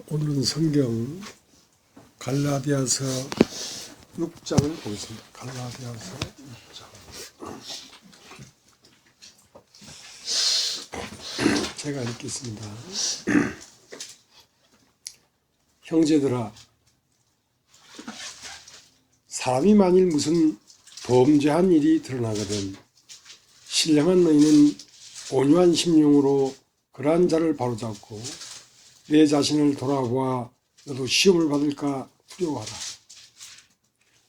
오늘은 성경 갈라디아서 6장을 보겠습니다. 갈라디아서 6장. 제가 읽겠습니다. 형제들아, 사람이 만일 무슨 범죄한 일이 드러나거든 신령한 너희는 온유한 심령으로 그러한 자를 바로잡고 내 자신을 돌아보아 너도 시험을 받을까 두려워하라.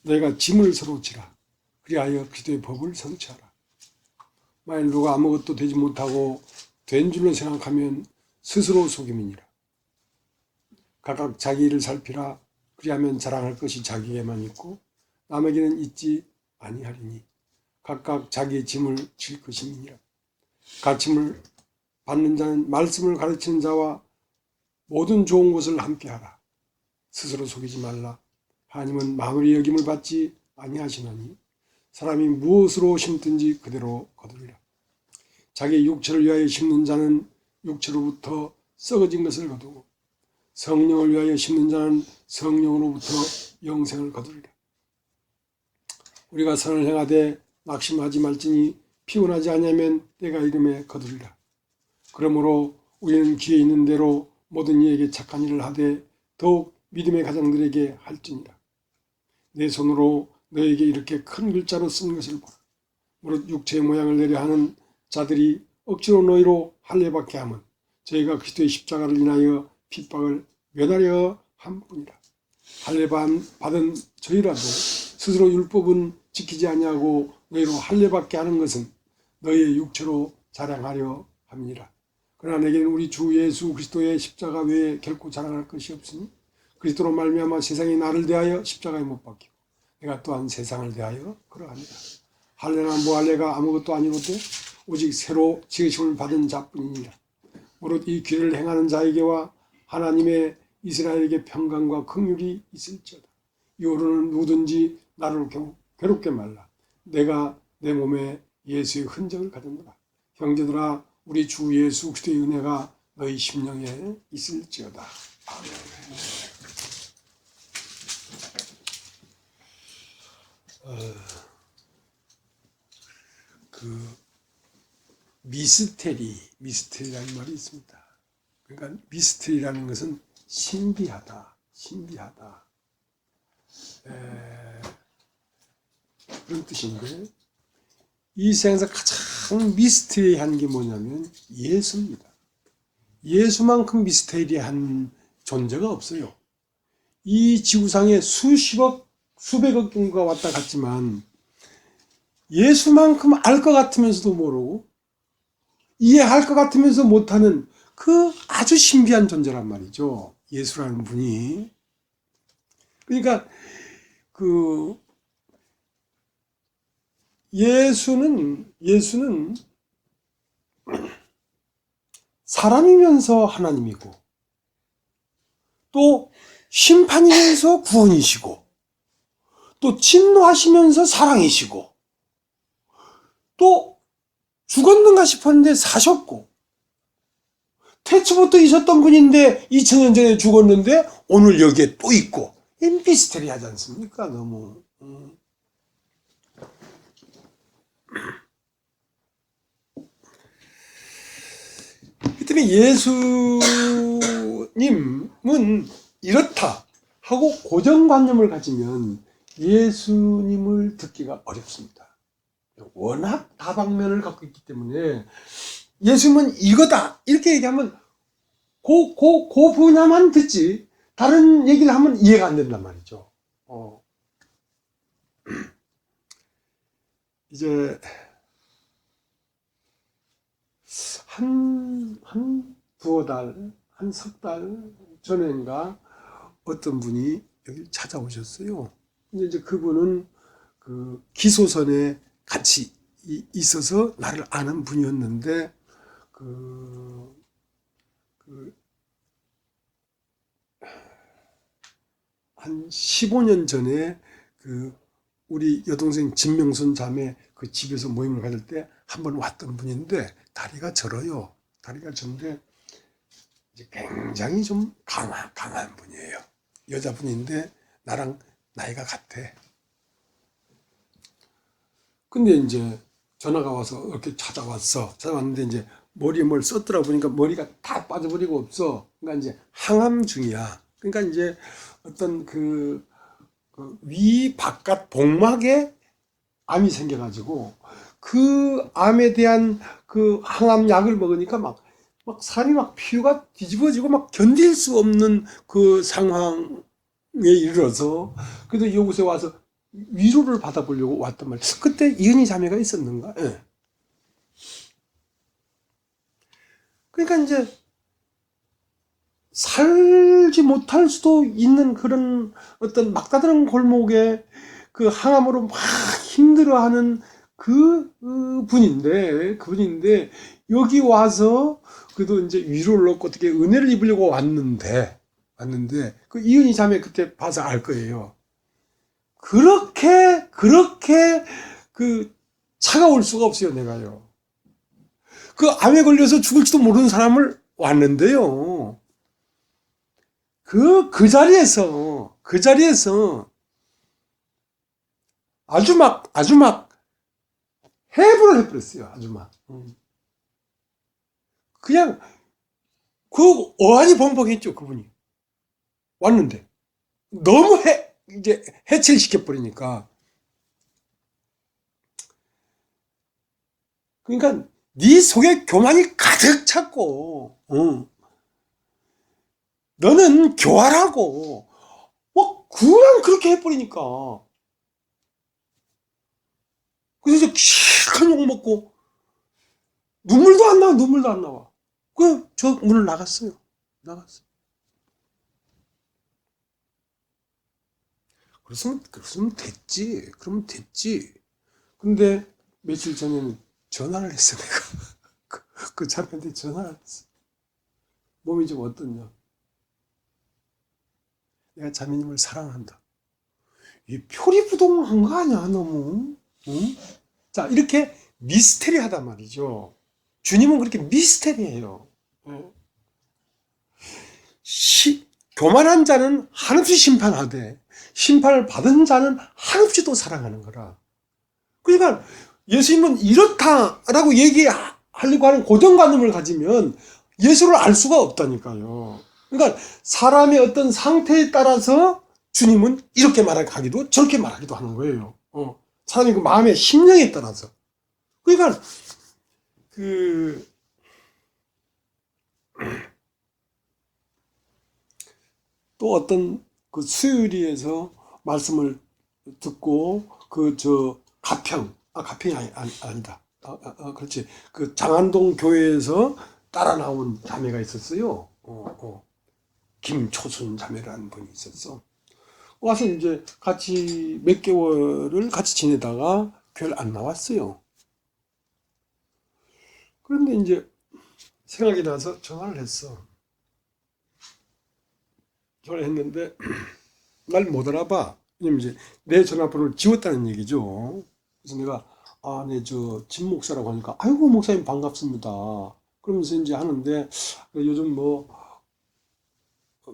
너희가 짐을 서로 지라. 그리하여 그리스도의 법을 성취하라. 만일 누가 아무것도 되지 못하고 된 줄로 생각하면 스스로 속임이니라. 각각 자기 일을 살피라. 그리하면 자랑할 것이 자기에게만 있고 남에게는 있지 아니하리니 각각 자기의 짐을 질 것임이니라. 가르침을 받는 자는 말씀을 가르치는 자와 모든 좋은 것을 함께하라. 스스로 속이지 말라. 하나님은 마무리 여김을 받지 아니하시나니 사람이 무엇으로 심든지 그대로 거두리라. 자기 육체를 위하여 심는 자는 육체로부터 썩어진 것을 거두고 성령을 위하여 심는 자는 성령으로부터 영생을 거두리라. 우리가 선을 행하되 낙심하지 말지니 피곤하지 아니하면 때가 이름에 거두리라. 그러므로 우리는 기회 있는 대로 모든 이에게 착한 일을 하되 더욱 믿음의 가장들에게 할지니라. 내 손으로 너에게 이렇게 큰 글자로 쓴 것을 보라. 무릇 육체의 모양을 내려 하는 자들이 억지로 너희로 할례받게 하면 저희가 그리스도의 십자가를 인하여 핍박을 면하려 함뿐이라. 할례 받은 저희라도 스스로 율법은 지키지 아니하고 너희로 할례받게 하는 것은 너희의 육체로 자랑하려 함이니라. 그러나 내게는 우리 주 예수 그리스도의 십자가 외에 결코 자랑할 것이 없으니 그리스도로 말미암아 세상이 나를 대하여 십자가에 못 박히고 내가 또한 세상을 대하여 그러하니라. 할례나 무할례가 아무것도 아니로되 오직 새로 지으심을 받은 자뿐이니라. 무릇 이 길을 행하는 자에게와 하나님의 이스라엘에게 평강과 긍휼이 있을지어다. 이후로는 누구든지 나를 괴롭게 말라. 내가 내 몸에 예수의 흔적을 가졌노라. 형제들아, 우리 주 예수 그리스도의 은혜가 너희 심령에 있을지어다. 아멘. 미스테리라는 말이 있습니다. 그러니까 미스테리라는 것은 신비하다. 그런 뜻인데 이 세상에서 가장 미스테리한 게 뭐냐면 예수입니다. 예수만큼 미스테리한 존재가 없어요. 이 지구상에 수십억, 수백억 인구가 왔다 갔지만 예수만큼 알 것 같으면서도 모르고 이해할 것 같으면서 못하는 그 아주 신비한 존재란 말이죠. 예수라는 분이. 그러니까 예수는 사람이면서 하나님이고 또 심판이면서 구원이시고 또 진노하시면서 사랑이시고 또 죽었는가 싶었는데 사셨고 태초부터 있었던 분인데 2000년 전에 죽었는데 오늘 여기에 또 있고 이 미스테리하지 않습니까? 너무 그 때문에 예수님은 이렇다 하고 고정관념을 가지면 예수님을 듣기가 어렵습니다. 워낙 다방면을 갖고 있기 때문에 예수님은 이거다 이렇게 얘기하면 그 분야만 듣지 다른 얘기를 하면 이해가 안 된단 말이죠. 이제 한 두어 달, 한 석 달 전인가 어떤 분이 여기 찾아오셨어요. 근데 이제 그분은 그 기소선에 같이 있어서 나를 아는 분이었는데 한 15년 전에 우리 여동생 진명순 자매 그 집에서 모임을 가질 때 한 번 왔던 분인데 다리가 절어요. 다리가 전데 이제 굉장히 좀 강한 분이에요. 여자분인데 나랑 나이가 같아. 근데 이제 전화가 와서 이렇게 찾아왔는데 이제 머리에 뭘 썼더라 보니까 머리가 다 빠져버리고 없어. 그러니까 이제 항암 중이야. 그러니까 이제 어떤 위 바깥 복막에 암이 생겨가지고 그 암에 대한 그 항암 약을 먹으니까 막 살이 막 피부가 뒤집어지고 막 견딜 수 없는 그 상황에 이르러서 그래도 이곳에 와서 위로를 받아보려고 왔단 말이야. 그때 이은희 자매가 있었는가? 예. 그러니까 이제 살지 못할 수도 있는 그런 어떤 막다른 골목에 그 항암으로 막 힘들어하는 그분인데 여기 와서 그래도 이제 위로를 얻고 어떻게 은혜를 입으려고 왔는데 그 이은희 자매 그때 봐서 알 거예요. 그렇게 그 차가울 수가 없어요, 내가요. 그 암에 걸려서 죽을지도 모르는 사람을 왔는데요. 그 자리에서 아주 막 해부를 해버렸어요. 아주 막. 그냥 그 어안이 번복했죠, 그분이. 왔는데 너무 이제 해체를 시켜버리니까. 그러니까 네 속에 교만이 가득 찼고, 너는 교활하고, 그냥 그렇게 해버리니까. 그래서 이제 실컷 욕 먹고 눈물도 안 나와. 저 문을 나갔어요. 그랬으면 됐지. 그러면 됐지. 근데 며칠 전에는 전화를 했어, 내가. 그 자매한테 전화를 했어. 몸이 좀 어떠냐. 내가 자매님을 사랑한다. 이 표리부동한 거 아니야, 너무? 응? 자, 이렇게 미스테리하단 말이죠. 주님은 그렇게 미스테리해요. 교만한 자는 한없이 심판하되 심판을 받은 자는 한없이 또 사랑하는 거라. 그러니까 예수님은 이렇다라고 얘기하려고 하는 고정관념을 가지면 예수를 알 수가 없다니까요. 그러니까 사람의 어떤 상태에 따라서 주님은 이렇게 말하기도 저렇게 말하기도 하는 거예요. 사람의 그 마음의 심령에 따라서. 그러니까 또 어떤 그 수요일에서 말씀을 듣고 가평이 아니다. 그렇지. 그 장안동 교회에서 따라 나온 자매가 있었어요. 김초순 자매라는 분이 있었어. 와서 이제 같이 몇 개월을 같이 지내다가 교회를 안 나왔어요. 그런데 이제 생각이 나서 전화를 했어. 전화를 했는데 날 못 알아봐. 왜냐면 이제 내 전화번호를 지웠다는 얘기죠. 그래서 내가 네, 진 목사라고 하니까 아이고 목사님 반갑습니다. 그러면서 이제 하는데 요즘 뭐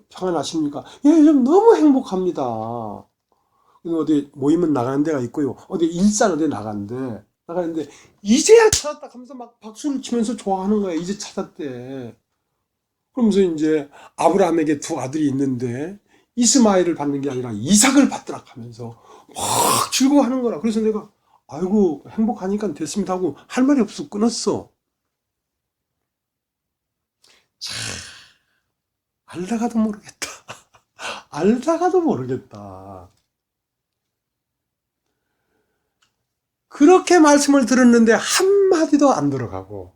평안하십니까? 예, 요즘 너무 행복합니다. 어디 모임은 나가는 데가 있고요. 어디 일산 어디 나가는데 이제야 찾았다 하면서 막 박수를 치면서 좋아하는 거야. 이제 찾았대. 그러면서 이제 아브라함에게 두 아들이 있는데 이스마엘을 받는 게 아니라 이삭을 받더라 하면서 막 즐거워하는 거라. 그래서 내가 아이고 행복하니까 됐습니다 하고 할 말이 없어 끊었어. 참 알다가도 모르겠다. 알다가도 모르겠다. 그렇게 말씀을 들었는데 한마디도 안 들어가고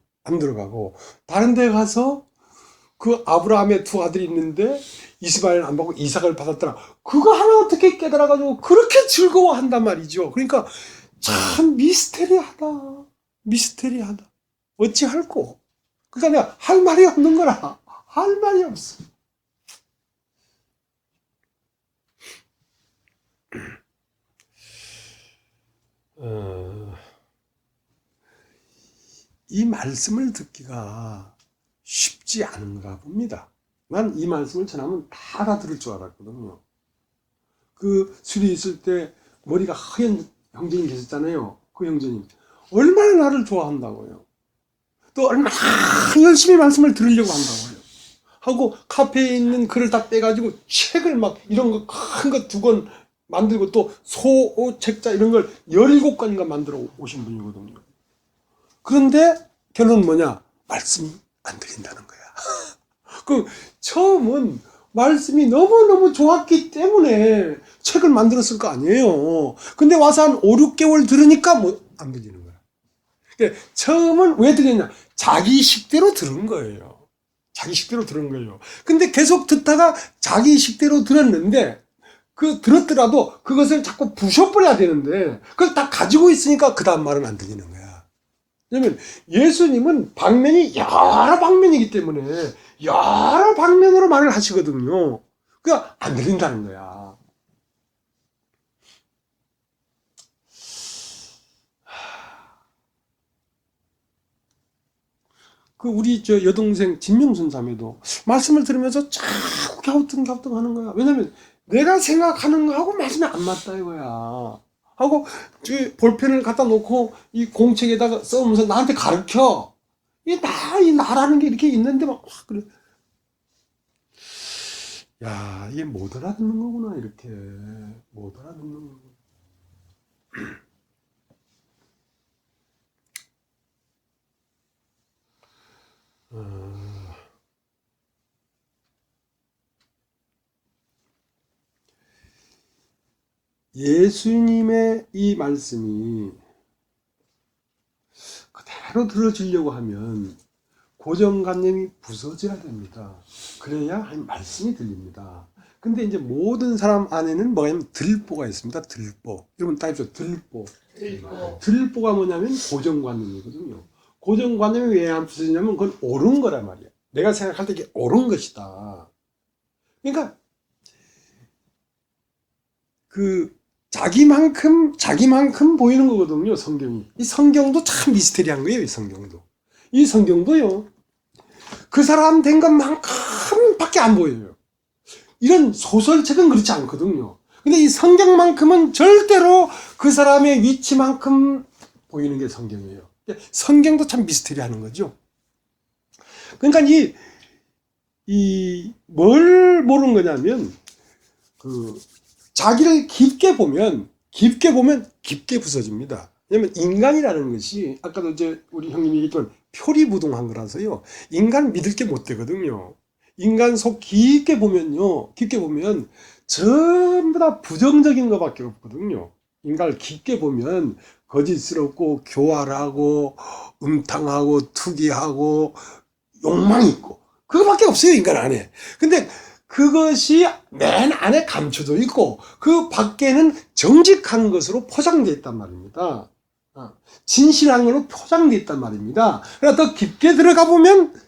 다른 데 가서 그 아브라함의 두 아들이 있는데 이스마엘을 안 받고 이삭을 받았더라. 그거 하나 어떻게 깨달아가지고 그렇게 즐거워한단 말이죠. 그러니까 참 미스테리하다. 어찌할꼬. 그러니까 내가 할 말이 없는 거라. 할 말이 없어. 이 말씀을 듣기가 쉽지 않은가 봅니다. 난 이 말씀을 전하면 다 알아들을 줄 알았거든요. 그 술이 있을 때 머리가 하얀 형제님 계셨잖아요. 그 형제님 얼마나 나를 좋아한다고요. 또 얼마나 열심히 말씀을 들으려고 한다고요. 하고 카페에 있는 글을 다 빼가지고 책을 막 이런 거 큰 거 2권 만들고 또 소책자 이런 걸 17권인가 만들어 오신 분이거든요. 그런데 결론은 뭐냐? 말씀이 안 들린다는 거야. 그 처음은 말씀이 너무너무 좋았기 때문에 책을 만들었을 거 아니에요. 근데 와서 한 5, 6개월 들으니까 뭐 안 들리는 거야. 그러니까 처음은 왜 들렸냐? 자기 식대로 들은 거예요. 자기 식대로 들은 거예요. 근데 계속 듣다가 자기 식대로 들었는데 그 들었더라도 그것을 자꾸 부셔버려야 되는데 그걸 다 가지고 있으니까 그 다음 말은 안 들리는 거야. 왜냐면 예수님은 방면이 여러 방면이기 때문에 여러 방면으로 말을 하시거든요. 그러니까 안 들린다는 거야. 그 우리 저 여동생 진명순 자매도 말씀을 들으면서 자꾸 갸우뚱갸우뚱 하는 거야. 왜냐면 내가 생각하는 거하고 말씀이 안 맞다 이거야. 하고 볼펜을 갖다 놓고 이 공책에다가 써오면서 나한테 가르쳐. 이 나라는 게 이렇게 있는데 막 그래. 야, 이게 못 알아듣는 거구나 이렇게. 못 알아듣는 거구나. 예수님의 이 말씀이 그대로 들어지려고 하면 고정관념이 부서져야 됩니다. 그래야 말씀이 들립니다. 근데 이제 모든 사람 안에는 뭐냐면 들보가 있습니다. 들보. 여러분 따집시오. 들보. 들보가 뭐냐면 고정관념이거든요. 고정관념이 왜 안 부서지냐면 그건 옳은 거란 말이야. 내가 생각할 때 이게 옳은 것이다. 그러니까 그 자기만큼 보이는 거거든요. 성경이. 이 성경도 참 미스테리한 거예요. 이 성경도요. 그 사람 된 것만큼밖에 안 보여요. 이런 소설책은 그렇지 않거든요. 근데 이 성경만큼은 절대로 그 사람의 위치만큼 보이는 게 성경이에요. 성경도 참 미스테리하는 거죠. 그러니까 뭘 모르는 거냐면 자기를 깊게 보면 깊게 부서집니다. 왜냐면 인간이라는 것이 아까도 이제 우리 형님이 얘기했던 표리부동한 거라서요. 인간 믿을 게 못 되거든요. 인간 속 깊게 보면 전부 다 부정적인 것밖에 없거든요. 인간을 깊게 보면 거짓스럽고 교활하고 음탕하고 투기하고 욕망이 있고 그거밖에 없어요. 인간 안에. 근데 그것이 맨 안에 감춰져 있고 그 밖에는 정직한 것으로 포장되어 있단 말입니다. 진실한 것으로 포장되어 있단 말입니다. 그러나 더 깊게 들어가 보면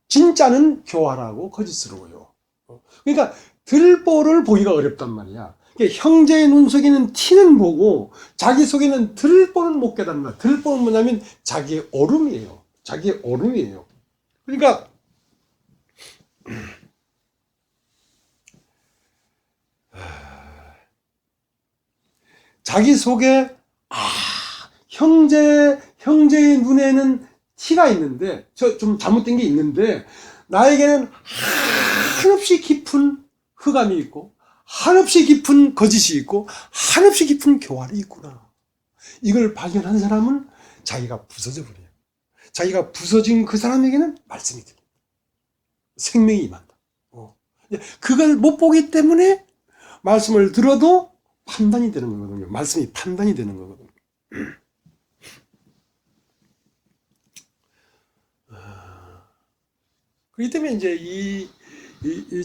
진짜는 교활하고 거짓스러워요. 그러니까 들보를 보기가 어렵단 말이야. 그러니까 형제의 눈 속에는 티는 보고 자기 속에는 들보는 못 깨닫는다. 들보는 뭐냐면 자기의 오름이에요. 그러니까 자기 속에 형제의 눈에는 티가 있는데 좀 잘못된 게 있는데 나에게는 한없이 깊은 흑암이 있고 한없이 깊은 거짓이 있고 한없이 깊은 교활이 있구나. 이걸 발견한 사람은 자기가 부서져 버려요. 자기가 부서진 그 사람에게는 말씀이 들립니다. 생명이 임한다. 그걸 못 보기 때문에 말씀을 들어도 판단이 되는 거거든요. 말씀이 판단이 되는 거거든요. 그렇기 때문에 이제 이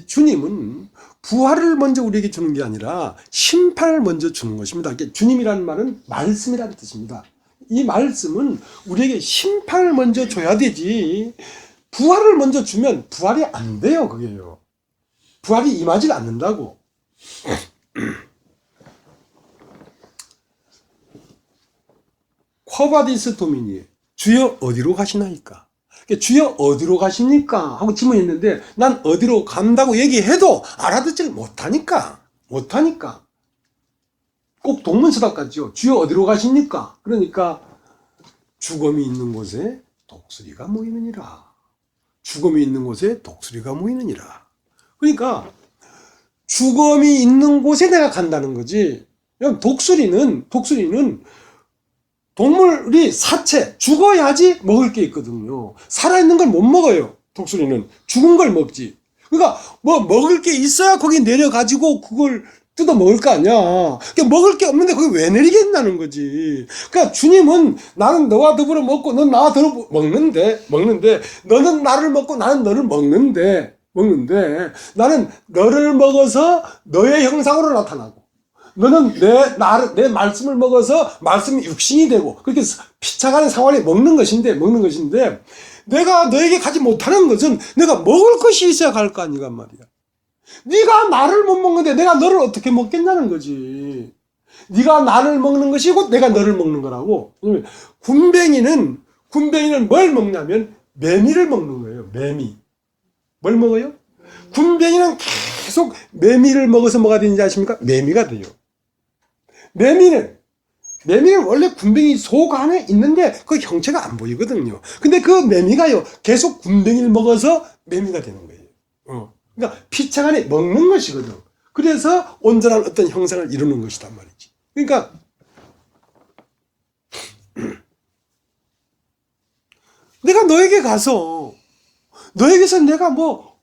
주님은 부활을 먼저 우리에게 주는 게 아니라 심판을 먼저 주는 것입니다. 주님이라는 말은 말씀이라는 뜻입니다. 이 말씀은 우리에게 심판을 먼저 줘야 되지 부활을 먼저 주면 부활이 안 돼요. 그게요. 부활이 임하지 않는다고. 쿼바디스 도미니 주여 어디로 가시나이까. 주여 어디로 가십니까? 하고 질문했는데 난 어디로 간다고 얘기해도 알아듣지를 못하니까. 꼭 동문서답 같죠. 주여 어디로 가십니까? 그러니까 죽음이 있는 곳에 독수리가 모이느니라. 죽음이 있는 곳에 독수리가 모이느니라. 그러니까 죽음이 있는 곳에 내가 간다는 거지. 독수리는 동물이 사체, 죽어야지 먹을 게 있거든요. 살아있는 걸 못 먹어요. 독수리는 죽은 걸 먹지. 그러니까 뭐 먹을 게 있어야 거기 내려가지고 그걸 뜯어 먹을 거 아니야. 그러니까 먹을 게 없는데 거기 왜 내리겠다는 거지. 그러니까 주님은 나는 너와 더불어 먹고 넌 나와 더불어 먹는데 너는 나를 먹고 나는 너를 먹는데 나는 너를 먹어서 너의 형상으로 나타나고 너는 내 말씀을 먹어서 말씀이 육신이 되고 그렇게 피차가는 상황에 먹는 것인데 내가 너에게 가지 못하는 것은 내가 먹을 것이 있어야 갈 거 아니란 말이야. 네가 나를 못 먹는데 내가 너를 어떻게 먹겠냐는 거지. 네가 나를 먹는 것이고 내가 너를 먹는 거라고. 군뱅이는 뭘 먹냐면 매미를 먹는 거예요. 매미. 뭘 먹어요? 군뱅이는 계속 매미를 먹어서 뭐가 되는지 아십니까? 매미가 돼요. 매미는 원래 군뱅이 속 안에 있는데 그 형체가 안 보이거든요. 근데 그 매미가요 계속 군뱅이를 먹어서 매미가 되는 거예요. 그러니까 피창 안에 먹는 것이거든. 그래서 온전한 어떤 형상을 이루는 것이단 말이지. 그러니까 내가 너에게서 내가 뭐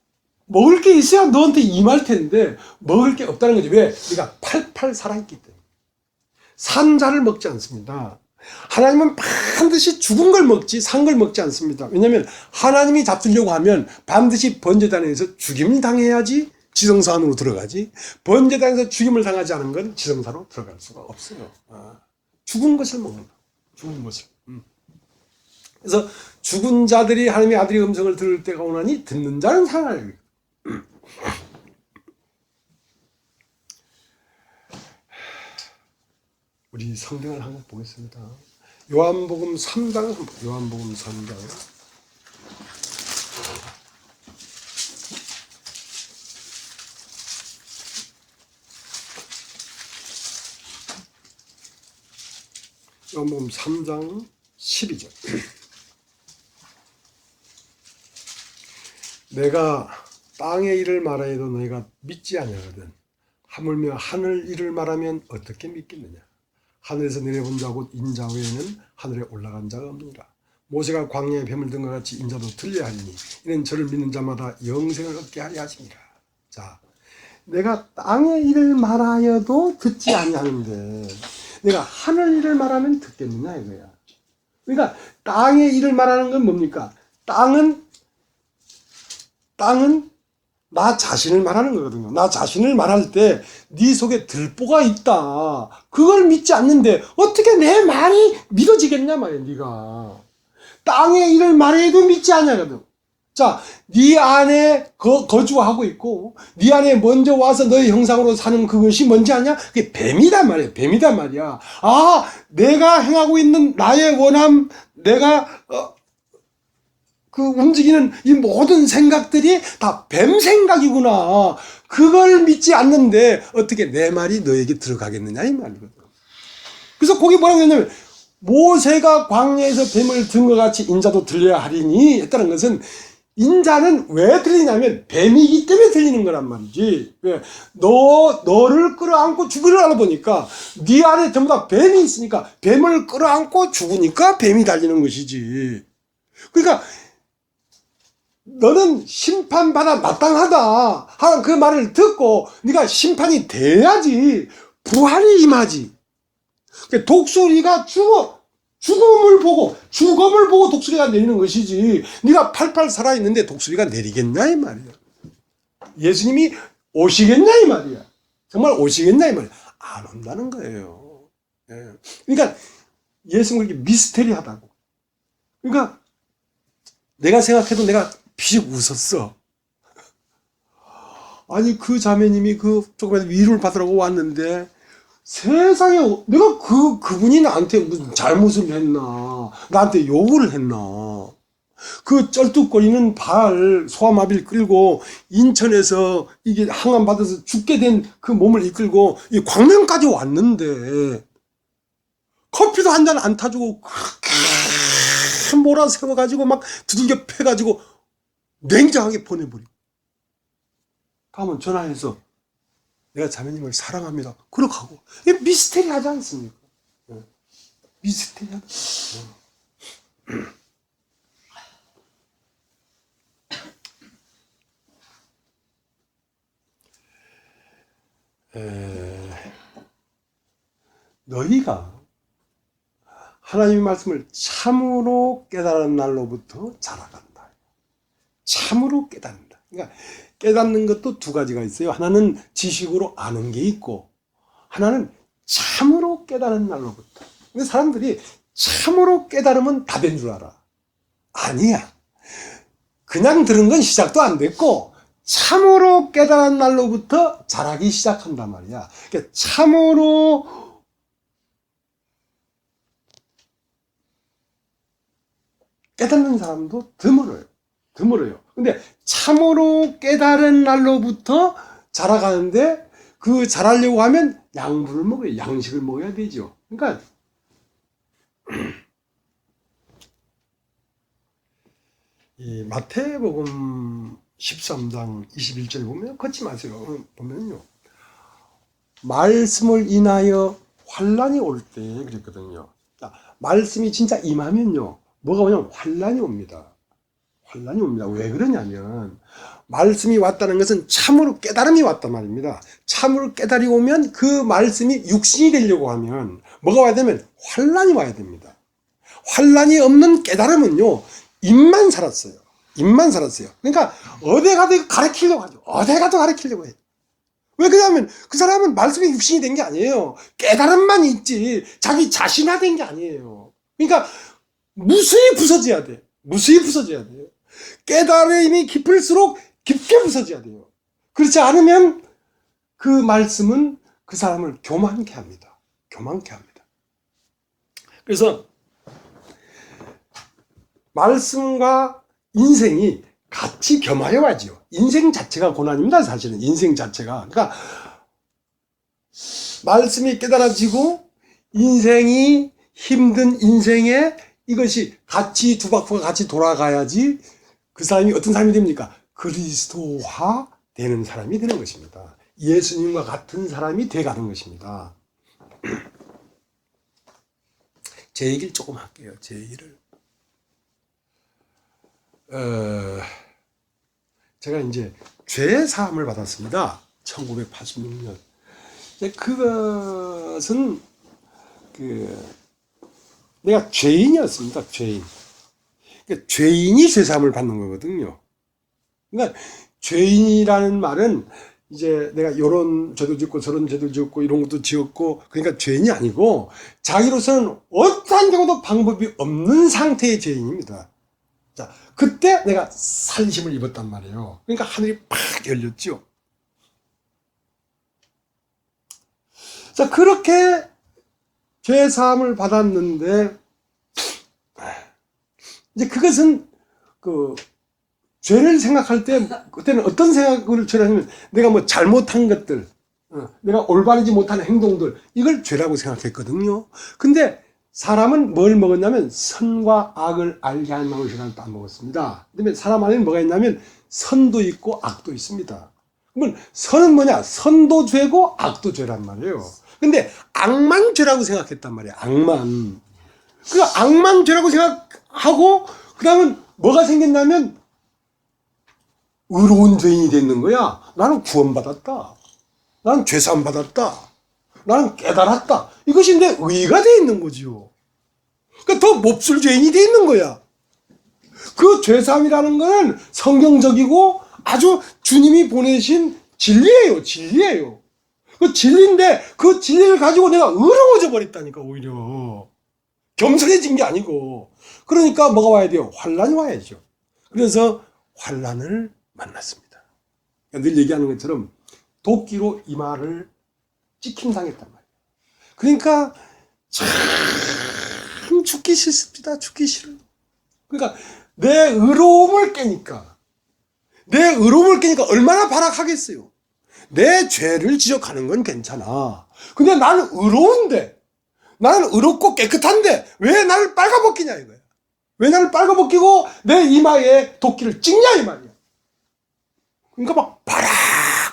먹을 게 있어야 너한테 임할 텐데 먹을 게 없다는 거지. 왜? 네가 팔팔 살아있기 때문에. 산 자를 먹지 않습니다. 하나님은 반드시 죽은 걸 먹지 산 걸 먹지 않습니다. 왜냐하면 하나님이 잡수려고 하면 반드시 번제단에서 죽임을 당해야지 지성소 안으로 들어가지. 번제단에서 죽임을 당하지 않은 건 지성소로 들어갈 수가 없어요. 죽은 것을 먹는다. 죽은 것을. 그래서 죽은 자들이 하나님의 아들의 음성을 들을 때가 오나니 듣는 자는 살아요. 우리 성경을 한번 보겠습니다. 요한복음 3장, 요한복음 3장. 요한복음 3장 12절. 내가 땅의 일을 말하여도 너희가 믿지 아니하거든. 하물며 하늘 일을 말하면 어떻게 믿겠느냐. 하늘에서 내려본 자 곧 인자 외에는 하늘에 올라간 자가 없느니라. 모세가 광야에 뱀을 든 것 같이 인자도 들려야 하리니 이는 저를 믿는 자마다 영생을 얻게 하려 하심이라. 자, 내가 땅의 일을 말하여도 듣지 아니하는데 내가 하늘 일을 말하면 듣겠느냐 이거야. 그러니까 땅의 일을 말하는 건 뭡니까? 땅은 나 자신을 말하는 거거든요. 나 자신을 말할 때 네 속에 들보가 있다. 그걸 믿지 않는데 어떻게 내 말이 믿어지겠냐 말이야. 네가 땅의 일을 말해도 믿지 않냐거든. 자, 네 안에 거주하고 있고 네 안에 먼저 와서 너의 형상으로 사는 그것이 뭔지 아냐? 그게 뱀이단 말이야. 뱀이단 말이야. 내가 행하고 있는 나의 원함, 내가 그 움직이는 이 모든 생각들이 다 뱀 생각이구나. 그걸 믿지 않는데 어떻게 내 말이 너에게 들어가겠느냐 이 말이거든. 그래서 거기 뭐라고 했냐면 모세가 광야에서 뱀을 든 것 같이 인자도 들려야 하리니 했다는 것은 인자는 왜 들리냐면 뱀이기 때문에 들리는 거란 말이지. 왜? 너를 끌어안고 죽으려 하다 보니까 네 안에 전부 다 뱀이 있으니까 뱀을 끌어안고 죽으니까 뱀이 달리는 것이지. 그러니까 너는 심판받아 마땅하다 하는 그 말을 듣고 네가 심판이 돼야지 부활이 임하지. 그러니까 독수리가 죽음을 보고 독수리가 내리는 것이지 네가 팔팔 살아있는데 독수리가 내리겠냐 이 말이야. 예수님이 오시겠냐 이 말이야. 정말 오시겠냐 이 말이야. 안 온다는 거예요. 그러니까 예수님은 그렇게 미스테리하다고. 그러니까 내가 생각해도 내가 피식 웃었어. 아니 그 자매님이 조금만 위로를 받으라고 왔는데 세상에 내가 그분이 나한테 무슨 잘못을 했나 나한테 욕을 했나 그 쩔뚝거리는 발, 소아마비를 끌고 인천에서 이게 항암 받아서 죽게 된 그 몸을 이끌고 이 광명까지 왔는데 커피도 한 잔 안 타주고 그렇게 몰아세워가지고 막 두들겨 패가지고 냉정하게 보내버리고 가면 전화해서 내가 자매님을 사랑합니다. 그러고 가고. 이게 미스테리하지 않습니까? 미스테리하다. 너희가 하나님의 말씀을 참으로 깨달은 날로부터 자라간다. 참으로 깨닫는다. 그러니까 깨닫는 것도 두 가지가 있어요. 하나는 지식으로 아는 게 있고 하나는 참으로 깨달은 날로부터. 근데 사람들이 참으로 깨달으면 다 된 줄 알아. 아니야. 그냥 들은 건 시작도 안 됐고 참으로 깨달은 날로부터 자라기 시작한단 말이야. 그러니까 참으로 깨닫는 사람도 드물어요. 드물어요. 근데 참으로 깨달은 날로부터 자라가는데 그 자라려고 하면 양분을 먹어요. 양식을 먹어야 되죠. 그러니까 이 마태복음 13장 21절 보면 걷지 마세요. 보면요. 말씀을 인하여 환란이 올 때 그랬거든요. 말씀이 진짜 임하면요. 뭐가 오냐면 환란이 옵니다. 환란이 옵니다. 왜 그러냐면 말씀이 왔다는 것은 참으로 깨달음이 왔단 말입니다. 참으로 깨달음이 오면 그 말씀이 육신이 되려고 하면 뭐가 와야 되면 환란이 와야 됩니다. 환란이 없는 깨달음은요. 입만 살았어요. 입만 살았어요. 그러니까 어디 가도 가르치려고 하죠. 어디 가도 가르치려고 해요. 왜 그러냐면 그 사람은 말씀이 육신이 된 게 아니에요. 깨달음만 있지 자기 자신화된 게 아니에요. 그러니까 무수히 부서져야 돼. 무수히 부서져야 돼요. 깨달음이 깊을수록 깊게 부서져야 돼요. 그렇지 않으면 그 말씀은 그 사람을 교만케 합니다. 교만케 합니다. 그래서 말씀과 인생이 같이 겸하여 가지요. 인생 자체가 고난입니다. 사실은 인생 자체가. 그러니까 말씀이 깨달아지고 인생이 힘든 인생에 이것이 같이 두 바퀴가 같이 돌아가야지 그 사람이 어떤 사람이 됩니까? 그리스도화 되는 사람이 되는 것입니다. 예수님과 같은 사람이 돼가는 것입니다. 제 얘기를 조금 할게요. 제 얘기를. 제가 이제 죄 사함을 받았습니다. 1986년. 그것은 내가 죄인이었습니다. 죄인. 그러니까 죄인이 죄 사함을 받는 거거든요. 그러니까 죄인이라는 말은 이제 내가 요런 죄도 짓고 저런 죄도 짓고 이런 것도 지었고 그러니까 죄인이 아니고 자기로서는 어떠한 경우도 방법이 없는 상태의 죄인입니다. 자, 그때 내가 살리심을 입었단 말이에요. 그러니까 하늘이 팍 열렸죠. 자, 그렇게 죄 사함을 받았는데 이제 그것은 죄를 생각할 때 그때는 어떤 생각을 죄를 하냐면 내가 뭐 잘못한 것들, 내가 올바르지 못한 행동들 이걸 죄라고 생각했거든요. 근데 사람은 뭘 먹었냐면 선과 악을 알게 하는 마음을 시간을 안 먹었습니다. 그다음에 사람 안에는 뭐가 있냐면 선도 있고 악도 있습니다. 그러면 선은 뭐냐? 선도 죄고 악도 죄란 말이에요. 근데 악만 죄라고 생각했단 말이에요. 악만. 그 악만 죄라고 생각하고 그 다음은 뭐가 생겼냐면 의로운 죄인이 됐는 거야. 나는 구원받았다. 나는 죄사함 받았다. 나는 깨달았다. 이것이 내 의가 돼 있는 거지요. 그러니까 더 몹쓸 죄인이 돼 있는 거야. 그 죄사함이라는 건 성경적이고 아주 주님이 보내신 진리예요. 진리예요. 그 진리인데 그 진리를 가지고 내가 의로워져 버렸다니까 오히려. 겸손해진 게 아니고. 그러니까 뭐가 와야 돼요? 환란이 와야죠. 그래서 환란을 만났습니다. 늘 얘기하는 것처럼 도끼로 이마를 찍힘당했단 말이에요. 그러니까 참 죽기 싫습니다. 죽기 싫어요. 그러니까 내 의로움을 깨니까. 내 의로움을 깨니까 얼마나 발악하겠어요. 내 죄를 지적하는 건 괜찮아. 근데 나는 의로운데, 나는 의롭고 깨끗한데 왜 나를 빨가벗기냐 이거야. 왜 나를 빨가벗기고 내 이마에 도끼를 찍냐 이 말이야. 그러니까 막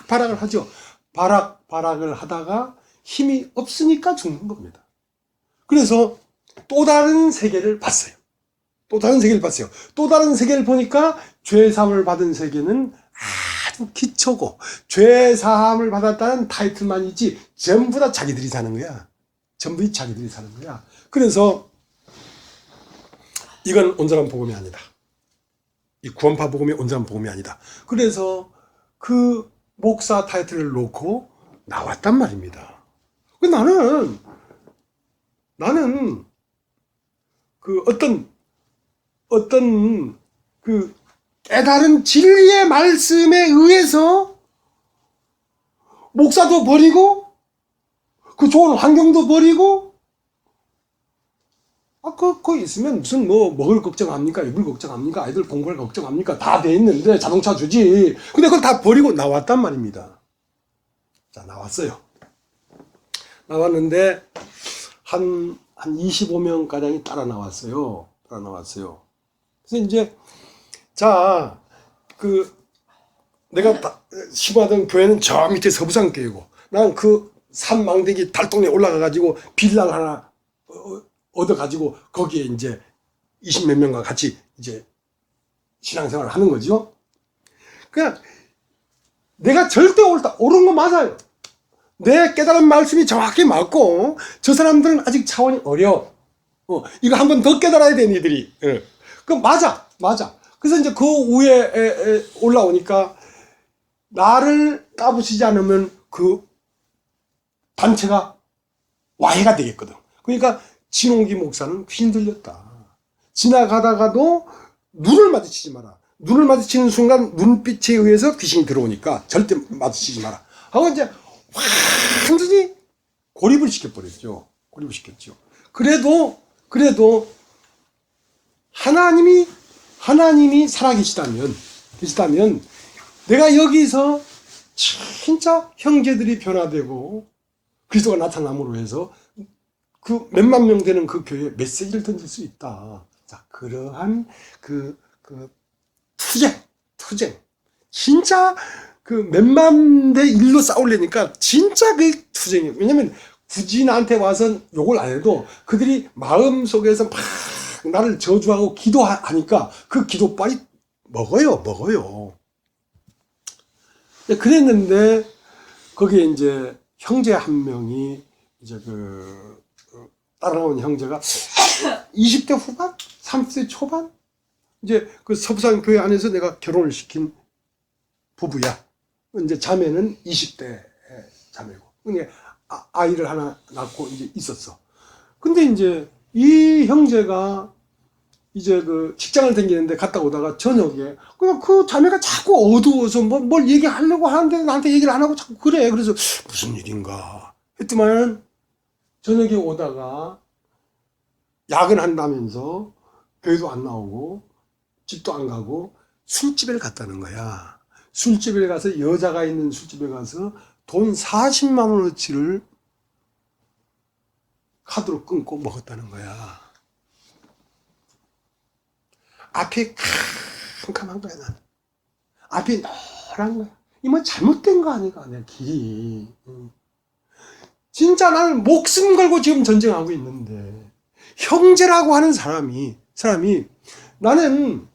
발악을 하죠. 발악을 하다가 힘이 없으니까 죽는 겁니다. 그래서 또 다른 세계를 봤어요. 또 다른 세계를 봤어요. 또 다른 세계를 보니까 죄사함을 받은 세계는 아주 기초고, 죄사함을 받았다는 타이틀만이지 전부 다 자기들이 사는 거야. 전부 자기들이 사는 거야. 그래서 이건 온전한 복음이 아니다. 이 구원파 복음이 온전한 복음이 아니다. 그래서 그 목사 타이틀을 놓고 나왔단 말입니다. 나는 그 어떤 그 깨달은 진리의 말씀에 의해서 목사도 버리고 그 좋은 환경도 버리고 거기 있으면 무슨 뭐 먹을 걱정합니까? 입을 걱정합니까? 아이들 공부할 걱정합니까? 다 돼 있는데 자동차 주지. 근데 그걸 다 버리고 나왔단 말입니다. 자, 나왔어요. 나왔는데 한 25명 가량이 따라 나왔어요. 그래서 이제 자, 내가 심하던 교회는 저 밑에 서부산교회고, 난 그 산망대기 달동네 올라가가지고 빌라를 하나 얻어가지고 거기에 이제 20몇 명과 같이 이제 신앙생활을 하는 거죠. 그냥 내가 절대 옳은 거 맞아요. 내 깨달은 말씀이 정확히 맞고, 저 사람들은 아직 차원이 어려. 이거 한 번 더 깨달아야 돼, 니들이. 맞아. 그래서 이제 그 위에 올라오니까 나를 까부시지 않으면 그 단체가 와해가 되겠거든. 그러니까 진홍기 목사는 휘둘렸다. 지나가다가도 눈을 마주치지 마라. 눈을 마주치는 순간 눈빛에 의해서 귀신이 들어오니까 절대 마주치지 마라. 하고 이제 완전히 고립을 시켰죠. 그래도 하나님이 살아계시다면 내가 여기서 진짜 형제들이 변화되고 그리스도가 나타남으로 해서 그 몇만 명 되는 그 교회에 메시지를 던질 수 있다. 자, 그러한 그 투쟁. 진짜 그 몇만 대 일로 싸우려니까 진짜 그 투쟁이에요. 왜냐면 굳이 나한테 와서 욕을 안 해도 그들이 마음속에서 막 나를 저주하고 기도하니까 그 기도빨이 먹어요. 그랬는데 거기에 이제 형제 한 명이 이제 따라온 형제가 20대 후반? 30대 초반? 이제 그 서부산 교회 안에서 내가 결혼을 시킨 부부야. 이제 자매는 20대 자매고. 근데 아이를 하나 낳고 이제 있었어. 근데 이제 이 형제가 이제 그 직장을 다니는데 갔다 오다가 저녁에 그냥 그 자매가 자꾸 어두워서 뭘 얘기하려고 하는데 나한테 얘기를 안 하고 자꾸 그래. 그래서 무슨 일인가 했더만 저녁에 오다가 야근한다면서 교회도 안 나오고 집도 안 가고 술집에 갔다는 거야. 술집에 가서 여자가 있는 술집에 가서 돈 40만 원어치를 카드로 끊고 먹었다는 거야. 앞이 캄캄한 거야, 나는. 앞이 노란 거야. 이 뭐 잘못된 거 아닌가, 내 길이. 진짜 나는 목숨 걸고 지금 전쟁하고 있는데, 형제라고 하는 사람이 나는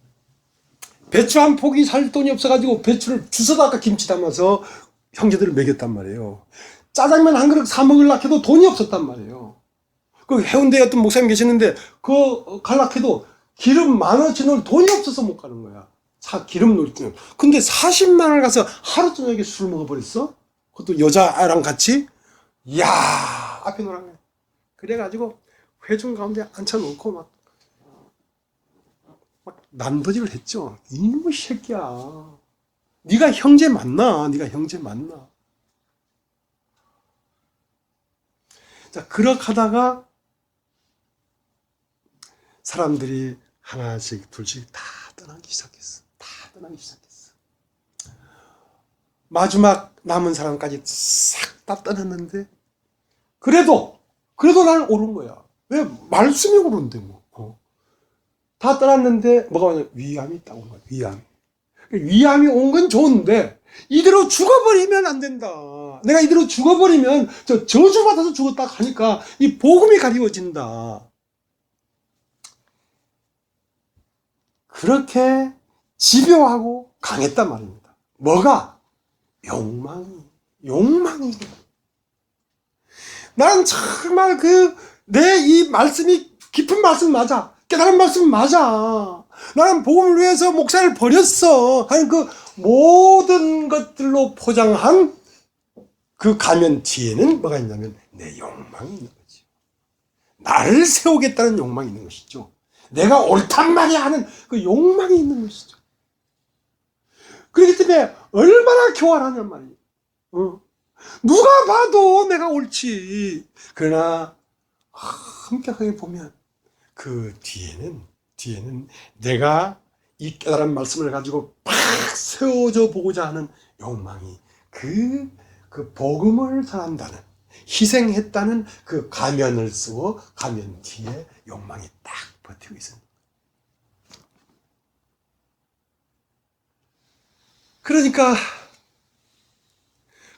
배추 한 포기 살 돈이 없어가지고 배추를 주워다가 김치 담아서 형제들을 먹였단 말이에요. 짜장면 한 그릇 사 먹으려고 해도 돈이 없었단 말이에요. 그 해운대에 어떤 목사님 계시는데 가려고 해도 기름 10,000원치 넣을 돈이 없어서 못 가는 거야. 기름 넣을 때는. 근데 40만 원을 가서 하루 저녁에 술 먹어버렸어? 그것도 여자랑 같이? 이야, 앞에 노란 거야. 그래가지고 회중 가운데 앉혀놓고 막 난도질을 했죠. 이놈의 새끼야. 네가 형제 맞나? 자, 그렇게 하다가 사람들이 하나씩 둘씩 다 떠나기 시작했어. 다 떠나기 시작했어. 마지막 남은 사람까지 싹 다 떠났는데 그래도 나는 옳은 거야. 왜? 말씀이 옳은데 뭐. 다 떠났는데 뭐가 오냐? 위암이 딱 온 거야. 위암이 온 건 좋은데 이대로 죽어버리면 안 된다. 내가 이대로 죽어버리면 저주받아서 죽었다 하니까 이 복음이 가리워진다. 그렇게 집요하고 강했단 말입니다. 뭐가? 욕망이. 나는 정말 내 이 말씀이 깊은 말씀 맞아. 깨달은 말씀 맞아. 나는 복음을 위해서 목사를 버렸어. 하는 그 모든 것들로 포장한 그 가면 뒤에는 뭐가 있냐면 내 욕망이 있는 거지. 나를 세우겠다는 욕망이 있는 것이죠. 내가 옳단 말이야 하는 그 욕망이 있는 것이죠. 그렇기 때문에 얼마나 교활하냔 말이에요. 누가 봐도 내가 옳지. 그러나 엄격하게 보면 그 뒤에는 내가 이 깨달은 말씀을 가지고 팍 세워져 보고자 하는 욕망이 그 복음을 전한다는, 희생했다는 그 가면을 쓰고 가면 뒤에 욕망이 딱 버티고 있습니다. 그러니까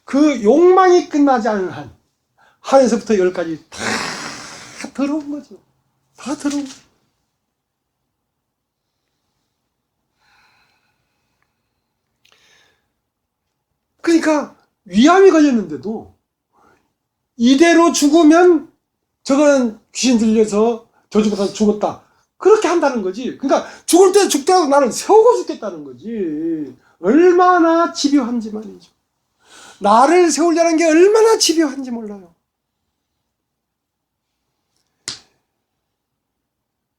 그 욕망이 끝나지 않은 한, 하에서부터 열까지 다 더러운 거죠. 다 더러운 거죠. 그러니까 위암이 걸렸는데도 이대로 죽으면 저거는 귀신 들려서 저주받아서 죽었다. 그렇게 한다는 거지. 그러니까 죽을 때 죽더라도 나는 세우고 죽겠다는 거지. 얼마나 집요한지 말이죠. 나를 세우려는 게 얼마나 집요한지 몰라요.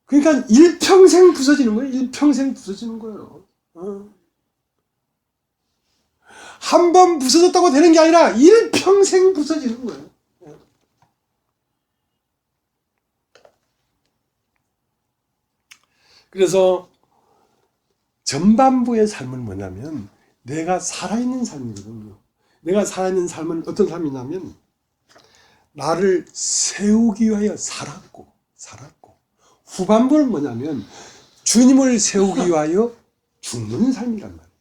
그러니까 일평생 부서지는 거예요. 일평생 부서지는 거예요. 한 번 부서졌다고 되는 게 아니라 일평생 부서지는 거예요. 그래서 전반부의 삶은 뭐냐면 내가 살아있는 삶이거든요. 내가 살아있는 삶은 어떤 삶이냐면 나를 세우기 위하여 살았고 후반부는 뭐냐면 주님을 세우기 위하여 죽는 삶이란 말이에요.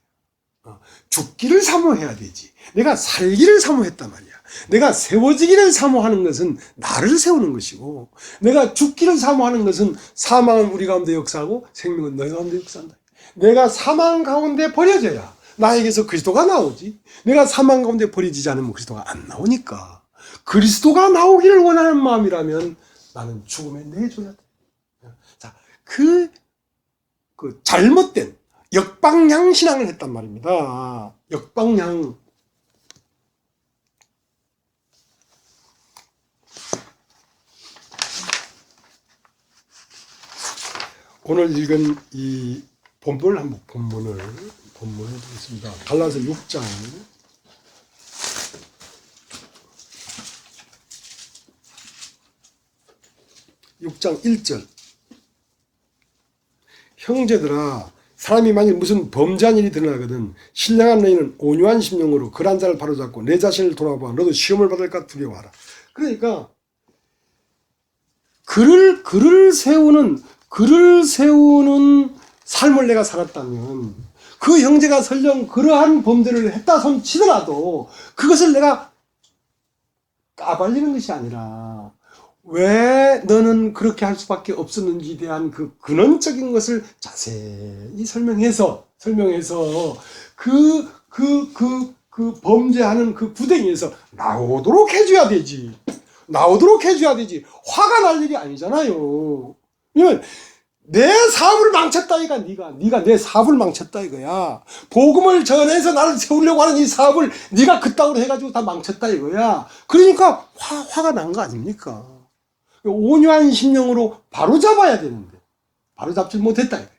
죽기를 사모해야 되지. 내가 살기를 사모했단 말이야. 내가 세워지기를 사모하는 것은 나를 세우는 것이고, 내가 죽기를 사모하는 것은 사망은 우리 가운데 역사하고 생명은 너희 가운데 역사한다. 내가 사망 가운데 버려져야 나에게서 그리스도가 나오지. 내가 사망 가운데 버려지지 않으면 그리스도가 안 나오니까. 그리스도가 나오기를 원하는 마음이라면 나는 죽음에 내줘야 돼. 자, 그 잘못된 역방향 신앙을 했단 말입니다. 역방향. 오늘 읽은 이 본문을 보겠습니다. 갈라디아서 6장 1절. 형제들아, 사람이 만일 무슨 범죄한 일이 드러나거든 신령한 너희는 온유한 심령으로 그런 자를 바로잡고 내 자신을 돌아봐. 너도 시험을 받을까 두려워하라. 그러니까 그를 세우는 삶을 내가 살았다면 그 형제가 설령 그러한 범죄를 했다 손 치더라도 그것을 내가 까발리는 것이 아니라 왜 너는 그렇게 할 수밖에 없었는지에 대한 그 근원적인 것을 자세히 설명해서 그 범죄하는 그 구덩이에서 나오도록 해줘야 되지. 화가 날 일이 아니잖아요. 왜냐면 내 사업을 망쳤다 이거야. 네가 내 사업을 망쳤다 이거야. 복음을 전해서 나를 세우려고 하는 이 사업을 네가 그따구로 해가지고 다 망쳤다 이거야. 그러니까 화가 난 거 아닙니까? 온유한 심령으로 바로잡아야 되는데 바로잡지 못했다 이거야.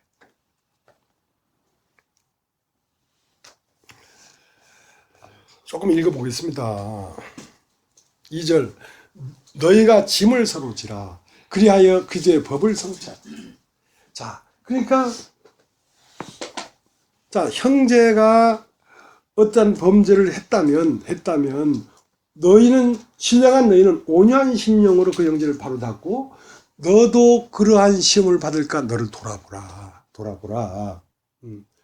조금 읽어보겠습니다. 2절. 너희가 짐을 서로 지라 그리하여 그제의 법을 성취하라. 자, 그러니까 자, 형제가 어떤 범죄를 했다면 너희는 신령한 너희는 온유한 심령으로 그 형제를 바로잡고 너도 그러한 시험을 받을까 너를 돌아보라.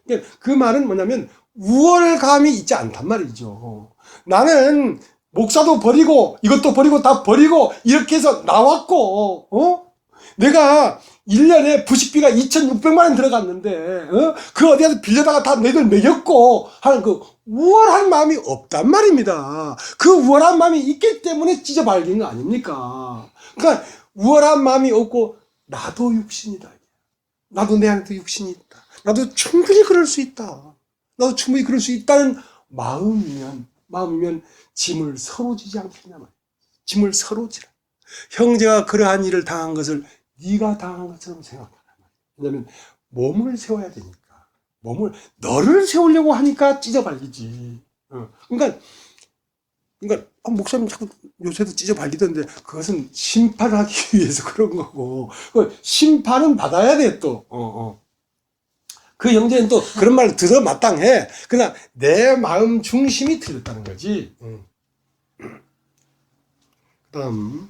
그러니까 그 말은 뭐냐면 우월감이 있지 않단 말이죠. 나는 목사도 버리고 이것도 버리고 다 버리고 이렇게 해서 나왔고 내가 1년에 부식비가 2,600만 원 들어갔는데 그 어디에서 빌려다가 다 너희들 먹였고 하는 그 우월한 마음이 없단 말입니다. 그 우월한 마음이 있기 때문에 찢어발리는 거 아닙니까? 그러니까 우월한 마음이 없고 나도 육신이다. 나도 내 안에도 육신이 있다. 나도 충분히 그럴 수 있다. 나도 충분히 그럴 수 있다는 마음이면 짐을 서로 지지 않겠냐 말이야. 짐을 서로 지라. 형제가 그러한 일을 당한 것을 네가 당한 것처럼 생각하란 말이야. 왜냐하면 몸을 세워야 되니까. 너를 세우려고 하니까 찢어발리지. 그러니까 목사님 자꾸 요새도 찢어발리던데 그것은 심판하기 위해서 그런 거고 심판은 받아야 돼 또. 그 형제는 또 그런 말을 들어 마땅해. 그러나 내 마음 중심이 틀렸다는 거지. 그 다음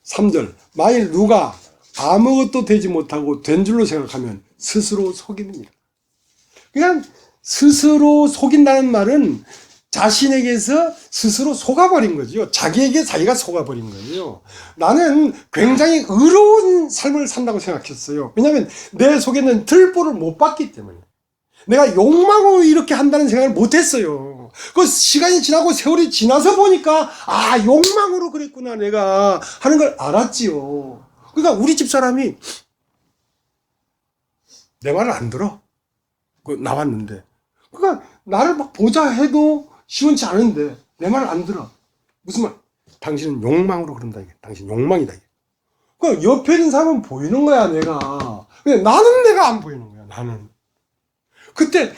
3절 만일 누가 아무것도 되지 못하고 된 줄로 생각하면 스스로 속이는 일. 그냥 스스로 속인다는 말은 자신에게서 스스로 속아버린 거죠. 자기에게 자기가 속아버린 거예요. 나는 굉장히 의로운 삶을 산다고 생각했어요. 왜냐하면 내 속에는 들보를 못 봤기 때문에. 내가 욕망으로 이렇게 한다는 생각을 못했어요. 그 시간이 지나고 세월이 지나서 보니까 욕망으로 그랬구나 내가 하는 걸 알았지요. 그러니까 우리 집사람이 내 말을 안 들어. 나왔는데. 그러니까 나를 막 보자 해도 시원치 않은데 내 말을 안 들어. 무슨 말? 당신은 욕망으로 그런다 이게. 당신 욕망이다 이게. 그 옆에 있는 사람은 보이는 거야 내가. 근데 나는 내가 안 보이는 거야 나는. 그때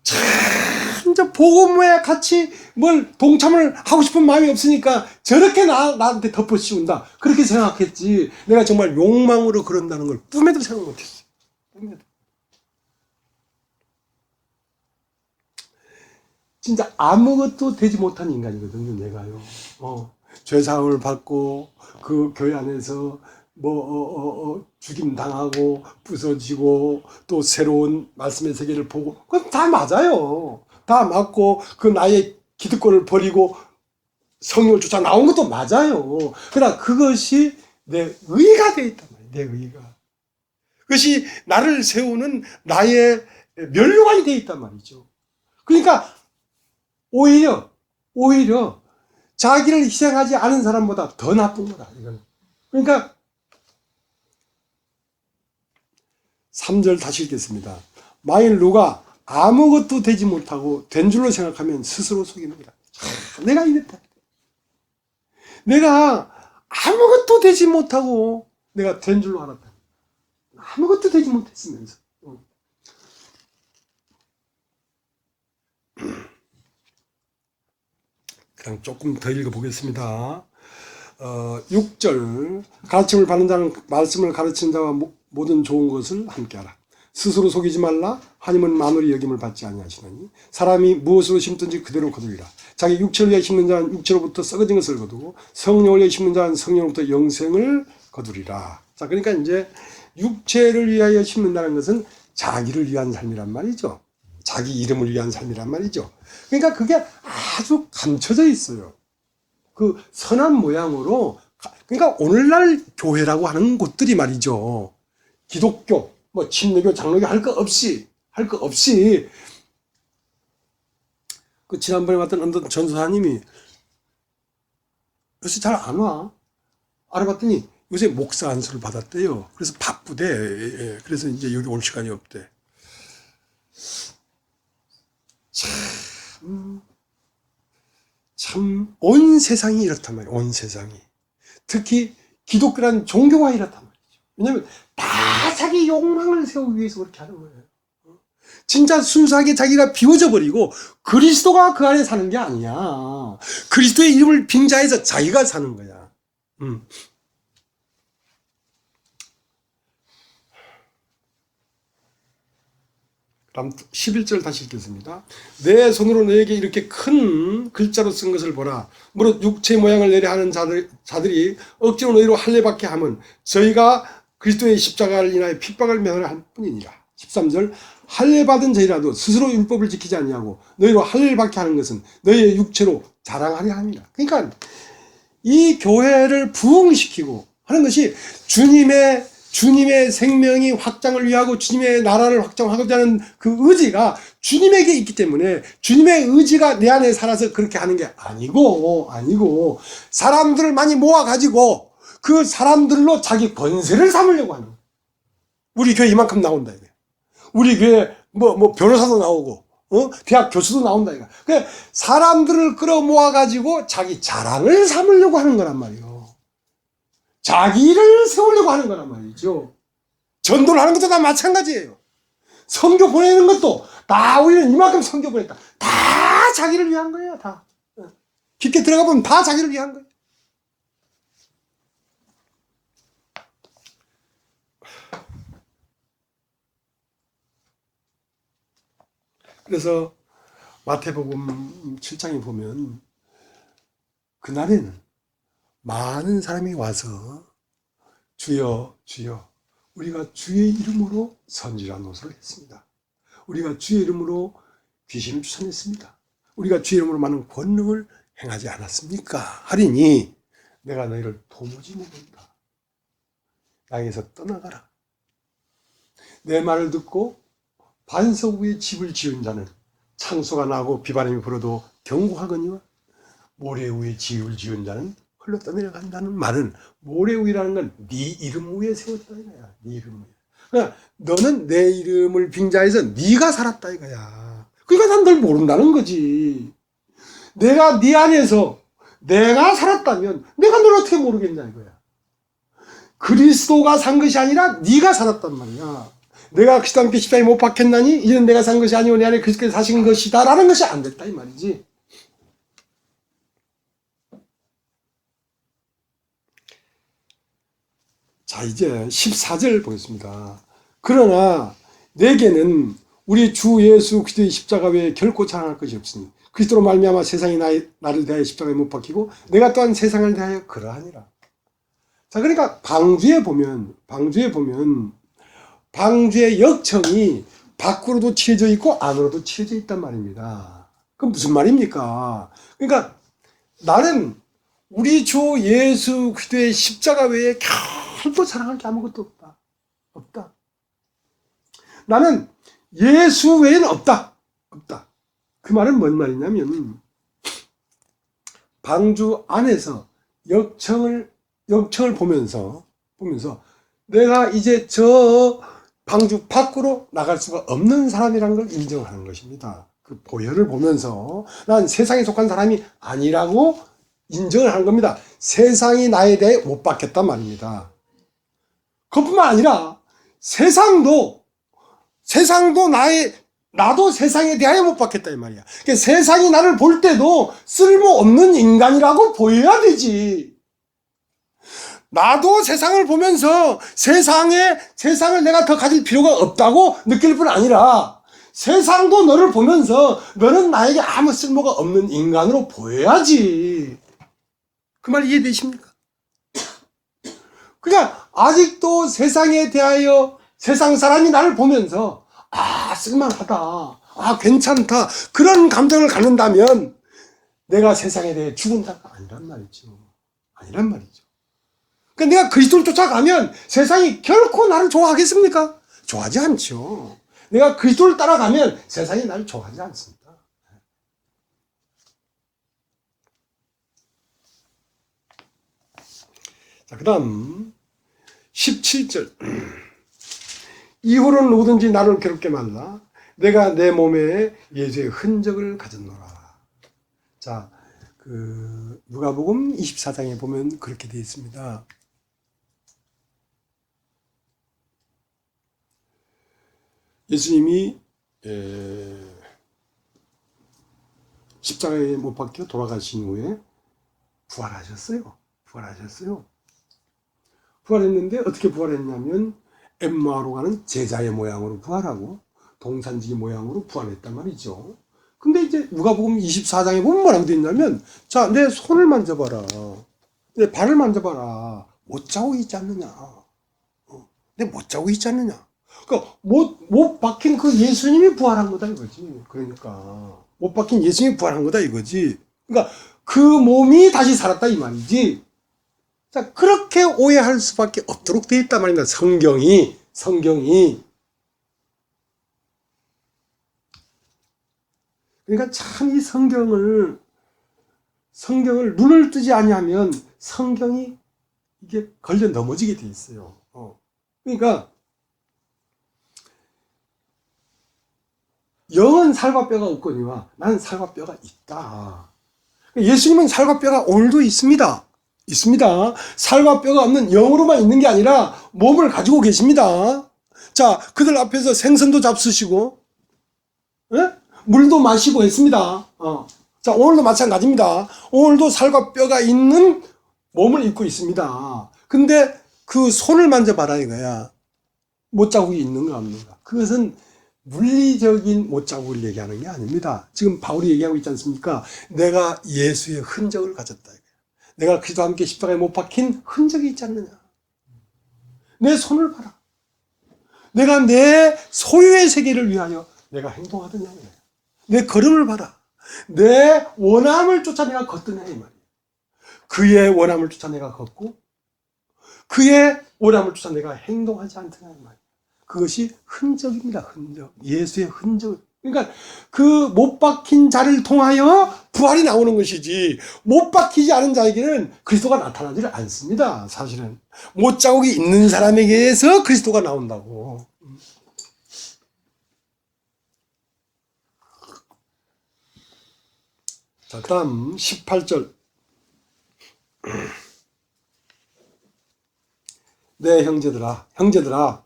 참 이제 복음에 같이 뭘 동참을 하고 싶은 마음이 없으니까 저렇게 나한테 덮어씌운다 그렇게 생각했지. 내가 정말 욕망으로 그런다는 걸 꿈에도 생각 못했어. 꿈에도. 진짜 아무것도 되지 못한 인간이거든요, 내가요. 죄사함을 받고, 그 교회 안에서 죽임 당하고, 부서지고, 또 새로운 말씀의 세계를 보고, 그건 다 맞아요. 다 맞고, 그 나의 기득권을 버리고, 성령을 쫓아 나온 것도 맞아요. 그러나 그것이 내 의가 되어 있단 말이에요, 내 의가. 그것이 나를 세우는 나의 면류관이 되어 있단 말이죠. 그러니까, 오히려 자기를 희생하지 않은 사람보다 더 나쁜 거다. 이건. 그러니까 3절 다시 읽겠습니다. 만일 누가 아무것도 되지 못하고 된 줄로 생각하면 스스로 속입니다. 내가 이랬다. 내가 아무것도 되지 못하고 내가 된 줄로 알았다. 아무것도 되지 못했으면서. 그냥 조금 더 읽어보겠습니다. 6절 가르침을 받는 자는 말씀을 가르치는 자와 모든 좋은 것을 함께하라. 스스로 속이지 말라. 하나님은 만물이 여김을 받지 아니하시나니 사람이 무엇으로 심든지 그대로 거두리라. 자기 육체를 위하여 심는 자는 육체로부터 썩어진 것을 거두고 성령을 위하여 심는 자는 성령으로부터 영생을 거두리라. 자, 그러니까 이제 육체를 위하여 심는다는 것은 자기를 위한 삶이란 말이죠. 자기 이름을 위한 삶이란 말이죠. 그러니까 그게 아주 감춰져 있어요. 그 선한 모양으로. 그러니까 오늘날 교회라고 하는 곳들이 말이죠. 기독교, 침례교, 장로교 할 거 없이 그 지난번에 왔던 어떤 전도사님이 요새 잘 안 와. 알아봤더니 요새 목사 안수를 받았대요. 그래서 바쁘대. 그래서 이제 여기 올 시간이 없대. 참 온 세상이 이렇단 말이에요. 온 세상이. 특히 기독교라는 종교가 이렇단 말이죠. 왜냐하면 다 자기 욕망을 세우기 위해서 그렇게 하는 거예요. 진짜 순수하게 자기가 비워져 버리고 그리스도가 그 안에 사는 게 아니야. 그리스도의 이름을 빙자해서 자기가 사는 거야. 다음 11절 다시 읽겠습니다. 내 손으로 너에게 이렇게 큰 글자로 쓴 것을 보라. 무릇 육체 모양을 내려 하는 자들이 억지로 너희로 할례받게 함은 저희가 그리스도의 십자가를 인하여 핍박을 면하려 할 뿐이니라. 13절 할례받은 저희라도 스스로 율법을 지키지 아니하고 너희로 할례를 받게 하는 것은 너희의 육체로 자랑하려 함이라. 그러니까 이 교회를 부흥시키고 하는 것이 주님의 생명이 확장을 위하고 주님의 나라를 확장하고자 하는 그 의지가 주님에게 있기 때문에 주님의 의지가 내 안에 살아서 그렇게 하는 게 아니고 사람들을 많이 모아가지고 그 사람들로 자기 권세를 삼으려고 하는 거예요. 우리 교회 이만큼 나온다 이거예요. 우리 교회 뭐 변호사도 나오고 대학 교수도 나온다 이거. 그러니까 사람들을 끌어모아가지고 자기 자랑을 삼으려고 하는 거란 말이에요. 자기를 세우려고 하는 거란 말이죠. 전도를 하는 것도 다 마찬가지예요. 선교 보내는 것도 다 우리는 이만큼 선교 보냈다. 다 자기를 위한 거예요. 다. 깊게 들어가 보면 다 자기를 위한 거예요. 그래서 마태복음 7장에 보면 그날에는 많은 사람이 와서 주여 주여 우리가 주의 이름으로 선지란 노소를 했습니다. 우리가 주의 이름으로 귀신을 쫓아냈습니다. 우리가 주의 이름으로 많은 권능을 행하지 않았습니까? 하리니 내가 너희를 도무지 모른다. 나에게서 떠나가라. 내 말을 듣고 반석 위에 집을 지은 자는 창소가 나고 비바람이 불어도 경고하거니와 모래 위에 집을 지은 자는 흘러 떠내려간다는 말은 모래 위라는 건 네 이름 위에 세웠다 이거야. 네 이름 위에. 그러니까 너는 내 이름을 빙자해서 네가 살았다 이거야. 그러니까 난 널 모른다는 거지. 내가 네 안에서 내가 살았다면 내가 널 어떻게 모르겠냐 이거야. 그리스도가 산 것이 아니라 네가 살았단 말이야. 내가 그리스도와 함께 십자가에 못 박혔나니 이제는 내가 산 것이 아니오 내 안에 그리스도께서 사신 것이다 라는 것이 안 됐다 이 말이지. 자, 이제 14절 보겠습니다. 그러나 내게는 우리 주 예수 그리스도의 십자가 외에 결코 자랑할 것이 없으니 그리스도로 말미암아 세상이 나를 대하여 십자가에 못 박히고 내가 또한 세상을 대하여 그러하니라. 자, 그러니까 방주에 보면 방주의 역청이 밖으로도 치어져 있고 안으로도 치어져 있단 말입니다. 그럼 무슨 말입니까? 그러니까 나는 우리 주 예수 그리스도의 십자가 외에 결코 자랑할 게 아무것도 없다. 나는 예수 외에는 없다. 그 말은 뭔 말이냐면 방주 안에서 역청을 보면서 내가 이제 저 방주 밖으로 나갈 수가 없는 사람이라는 걸 인정하는 것입니다. 그 보혈을 보면서 난 세상에 속한 사람이 아니라고 인정을 하는 겁니다. 세상이 나에 대해 못 박혔단 말입니다. 그뿐만 아니라 세상도 나도 세상에 대하여 못 박혔다 이 말이야. 그러니까 세상이 나를 볼 때도 쓸모없는 인간이라고 보여야 되지. 나도 세상을 보면서 세상을 내가 더 가질 필요가 없다고 느낄 뿐 아니라 세상도 너를 보면서 너는 나에게 아무 쓸모가 없는 인간으로 보여야지. 그 말 이해되십니까? 그러니까 아직도 세상에 대하여 세상 사람이 나를 보면서 쓸만하다, 괜찮다 그런 감정을 갖는다면 내가 세상에 대해 죽은다가 아니란 말이죠. 그러니까 내가 그리스도를 쫓아가면 세상이 결코 나를 좋아하겠습니까? 좋아하지 않죠. 내가 그리스도를 따라가면 세상이 나를 좋아하지 않습니다. 자, 그 다음 17절 이후로는 누구든지 나를 괴롭게 말라. 내가 내 몸에 예수의 흔적을 가졌노라. 자, 누가복음 24장에 보면 그렇게 되어 있습니다. 예수님이 십자가에 못 박혀 돌아가신 후에 부활하셨어요. 부활했는데 어떻게 부활했냐면 엠마오로 가는 제자의 모양으로 부활하고 동산지기 모양으로 부활했단 말이죠. 근데 이제 누가복음 24장에 보면 뭐라고 되어 있냐면, 자, 내 손을 만져봐라. 내 발을 만져봐라. 못자국이 있지 않느냐. 내 못자국이 있지 않느냐. 그러니까 못 박힌 그 예수님이 부활한 거다 이거지. 그러니까 못 박힌 예수님이 부활한 거다 이거지. 그러니까 그 몸이 다시 살았다 이 말이지. 자, 그렇게 오해할 수밖에 없도록 되어 있단 말입니다. 성경이. 그러니까 참 이 성경을 눈을 뜨지 아니하면 성경이 이게 걸려 넘어지게 돼 있어요. 그러니까 영은 살과 뼈가 없거니와 나는 살과 뼈가 있다. 예수님은 살과 뼈가 오늘도 있습니다. 살과 뼈가 없는 영으로만 있는 게 아니라 몸을 가지고 계십니다. 자, 그들 앞에서 생선도 잡수시고, 물도 마시고 했습니다. 자, 오늘도 마찬가지입니다. 오늘도 살과 뼈가 있는 몸을 입고 있습니다. 근데 그 손을 만져봐라 이거야. 못자국이 있는가 없는가. 그것은 물리적인 못자국을 얘기하는 게 아닙니다. 지금 바울이 얘기하고 있지 않습니까? 내가 예수의 흔적을 가졌다 이거야. 내가 그리스도와 함께 십자가에 못 박힌 흔적이 있지 않느냐. 내 손을 봐라. 내가 내 소유의 세계를 위하여 내가 행동하더냐. 내 걸음을 봐라. 내 원함을 쫓아 내가 걷더냐 이 말이야. 그의 원함을 쫓아 내가 걷고 그의 원함을 쫓아 내가 행동하지 않더냐 이 말이야. 그것이 흔적입니다. 흔적. 예수의 흔적. 그러니까 그 못 박힌 자를 통하여 부활이 나오는 것이지, 못 박히지 않은 자에게는 그리스도가 나타나지를 않습니다. 사실은 못자국이 있는 사람에게서 그리스도가 나온다고. 자, 다음 18절. 네, 형제들아,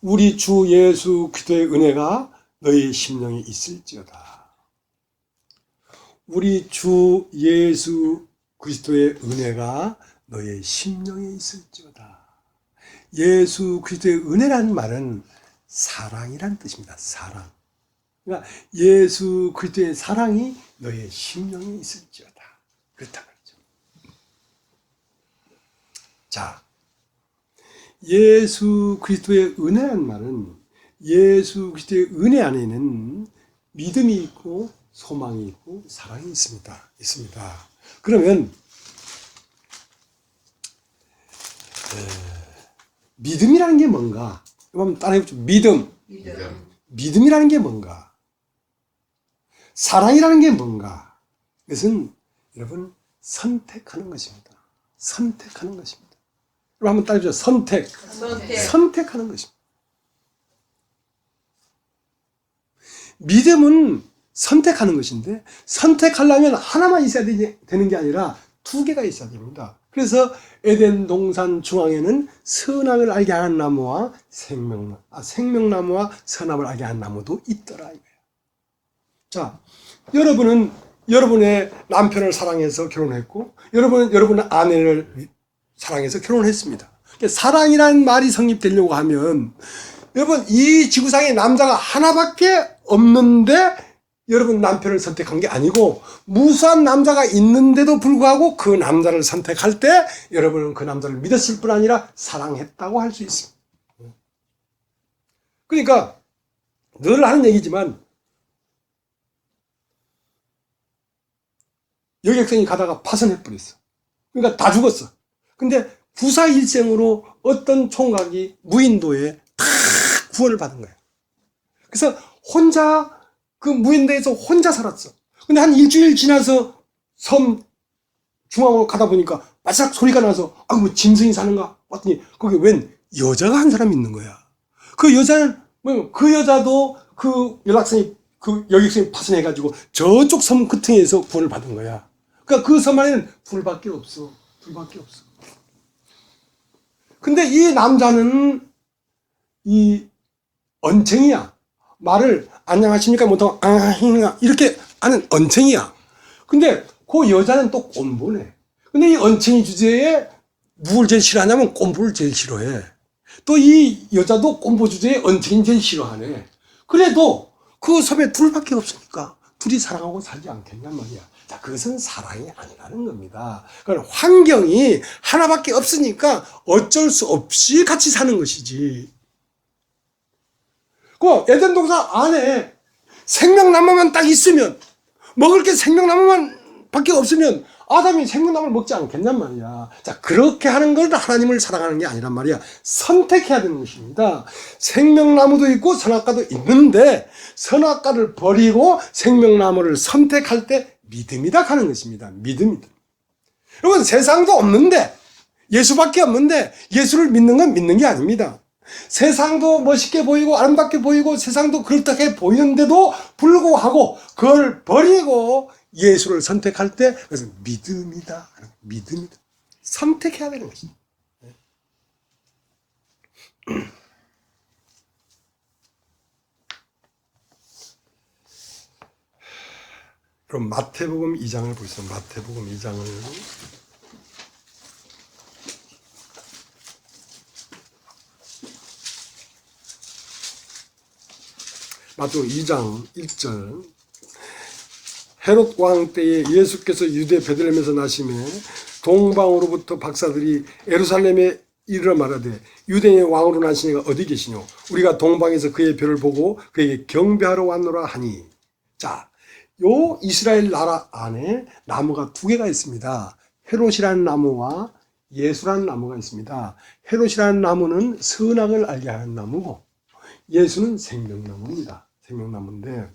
우리 주 예수 그리스도의 은혜가 너희 심령에 있을지어다. 우리 주 예수 그리스도의 은혜가 너의 심령에 있을지어다. 예수 그리스도의 은혜라는 말은 사랑이란 뜻입니다. 사랑. 그러니까 예수 그리스도의 사랑이 너의 심령에 있을지어다. 그렇단 말이죠. 자, 예수 그리스도의 은혜라는 말은 예수 그리스도의 은혜 안에는 믿음이 있고 소망이 있고 사랑이 있습니다. 그러면 믿음이라는 게 뭔가? 한번 따라해보죠. 믿음이라는 게 뭔가? 사랑이라는 게 뭔가? 그것은 여러분 선택하는 것입니다. 선택하는 것입니다. 여러분 한번 따라해보죠. 선택하는 것입니다. 믿음은 선택하는 것인데, 선택하려면 하나만 있어야 되는 게 아니라 두 개가 있어야 됩니다. 그래서 에덴 동산 중앙에는 선악을 알게 하는 나무와 생명나무와 선악을 알게 하는 나무도 있더라 이거예요. 자, 여러분은 여러분의 남편을 사랑해서 결혼했고, 여러분은 여러분의 아내를 사랑해서 결혼했습니다. 사랑이라는 말이 성립되려고 하면, 여러분 이 지구상에 남자가 하나밖에 없는데 여러분 남편을 선택한 게 아니고, 무수한 남자가 있는데도 불구하고 그 남자를 선택할 때 여러분은 그 남자를 믿었을 뿐 아니라 사랑했다고 할 수 있습니다. 그러니까 늘 하는 얘기지만, 여객선이 가다가 파손해버렸어. 그러니까 다 죽었어. 근데 부사일생으로 어떤 총각이 무인도에 다 구원을 받은 거야. 그래서 혼자 그 무인도에서 혼자 살았어. 근데 한 일주일 지나서 섬 중앙으로 가다 보니까 바삭 소리가 나서 뭐 짐승이 사는가 봤더니 거기 웬 여자가 한 사람 있는 거야. 그 여자는 그 여자도 그 연락선이 그 여객선이 파손해가지고 저쪽 섬 끝에서 구원을 받은 거야. 그러니까 그 섬 안에는 불밖에 없어. 근데 이 남자는 이 언챙이야. 말을 안녕하십니까 못하고 이렇게 하는 언챙이야. 근데 그 여자는 또 꼼보네. 근데 이 언챙이 주제에 누굴 제일 싫어하냐면 꼼보를 제일 싫어해. 또 이 여자도 꼼보 주제에 언챙이 제일 싫어하네. 그래도 그 섬에 둘밖에 없으니까 둘이 사랑하고 살지 않겠냔 말이야. 자, 그것은 사랑이 아니라는 겁니다. 그러니까 환경이 하나밖에 없으니까 어쩔 수 없이 같이 사는 것이지. 그 에덴 동산 안에 생명나무만 딱 있으면, 먹을 게 생명나무만 밖에 없으면 아담이 생명나무를 먹지 않겠냔 말이야. 자, 그렇게 하는 걸 하나님을 사랑하는 게 아니란 말이야. 선택해야 되는 것입니다. 생명나무도 있고 선악과도 있는데 선악과를 버리고 생명나무를 선택할 때 믿음이다 하는 것입니다. 믿음이다. 여러분, 세상도 없는데, 예수밖에 없는데 예수를 믿는 건 믿는 게 아닙니다. 세상도 멋있게 보이고 아름답게 보이고 세상도 그렇게 보이는데도 불구하고 그걸 버리고 예수를 선택할 때 그것은 믿음이다. 믿음이다. 선택해야 되는 것입니다. 그럼 마태복음 2장을 보겠습니다. 마태복음 2장을 마태복음 2장 1절 헤롯 왕 때에 예수께서 유대 베들레헴에서 나심에 동방으로부터 박사들이 예루살렘에 이르러 말하되 유대인의 왕으로 나시니가 어디 계시뇨? 우리가 동방에서 그의 별을 보고 그에게 경배하러 왔노라 하니. 자, 요 이스라엘 나라 안에 나무가 두 개가 있습니다. 헤롯이라는 나무와 예수라는 나무가 있습니다. 헤롯이라는 나무는 선악을 알게 하는 나무고 예수는 생명나무입니다. 생명나무인데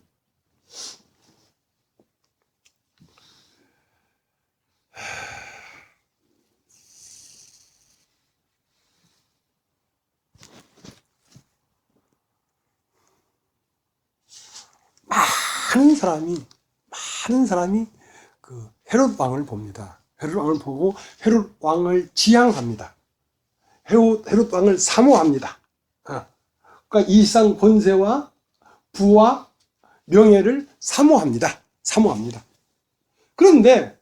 많은 사람이 그 헤롯 왕을 봅니다. 헤롯 왕을 보고 헤롯 왕을 지향합니다. 헤롯 왕을 사모합니다. 그러니까 이 세상 권세와 부와 명예를 사모합니다. 그런데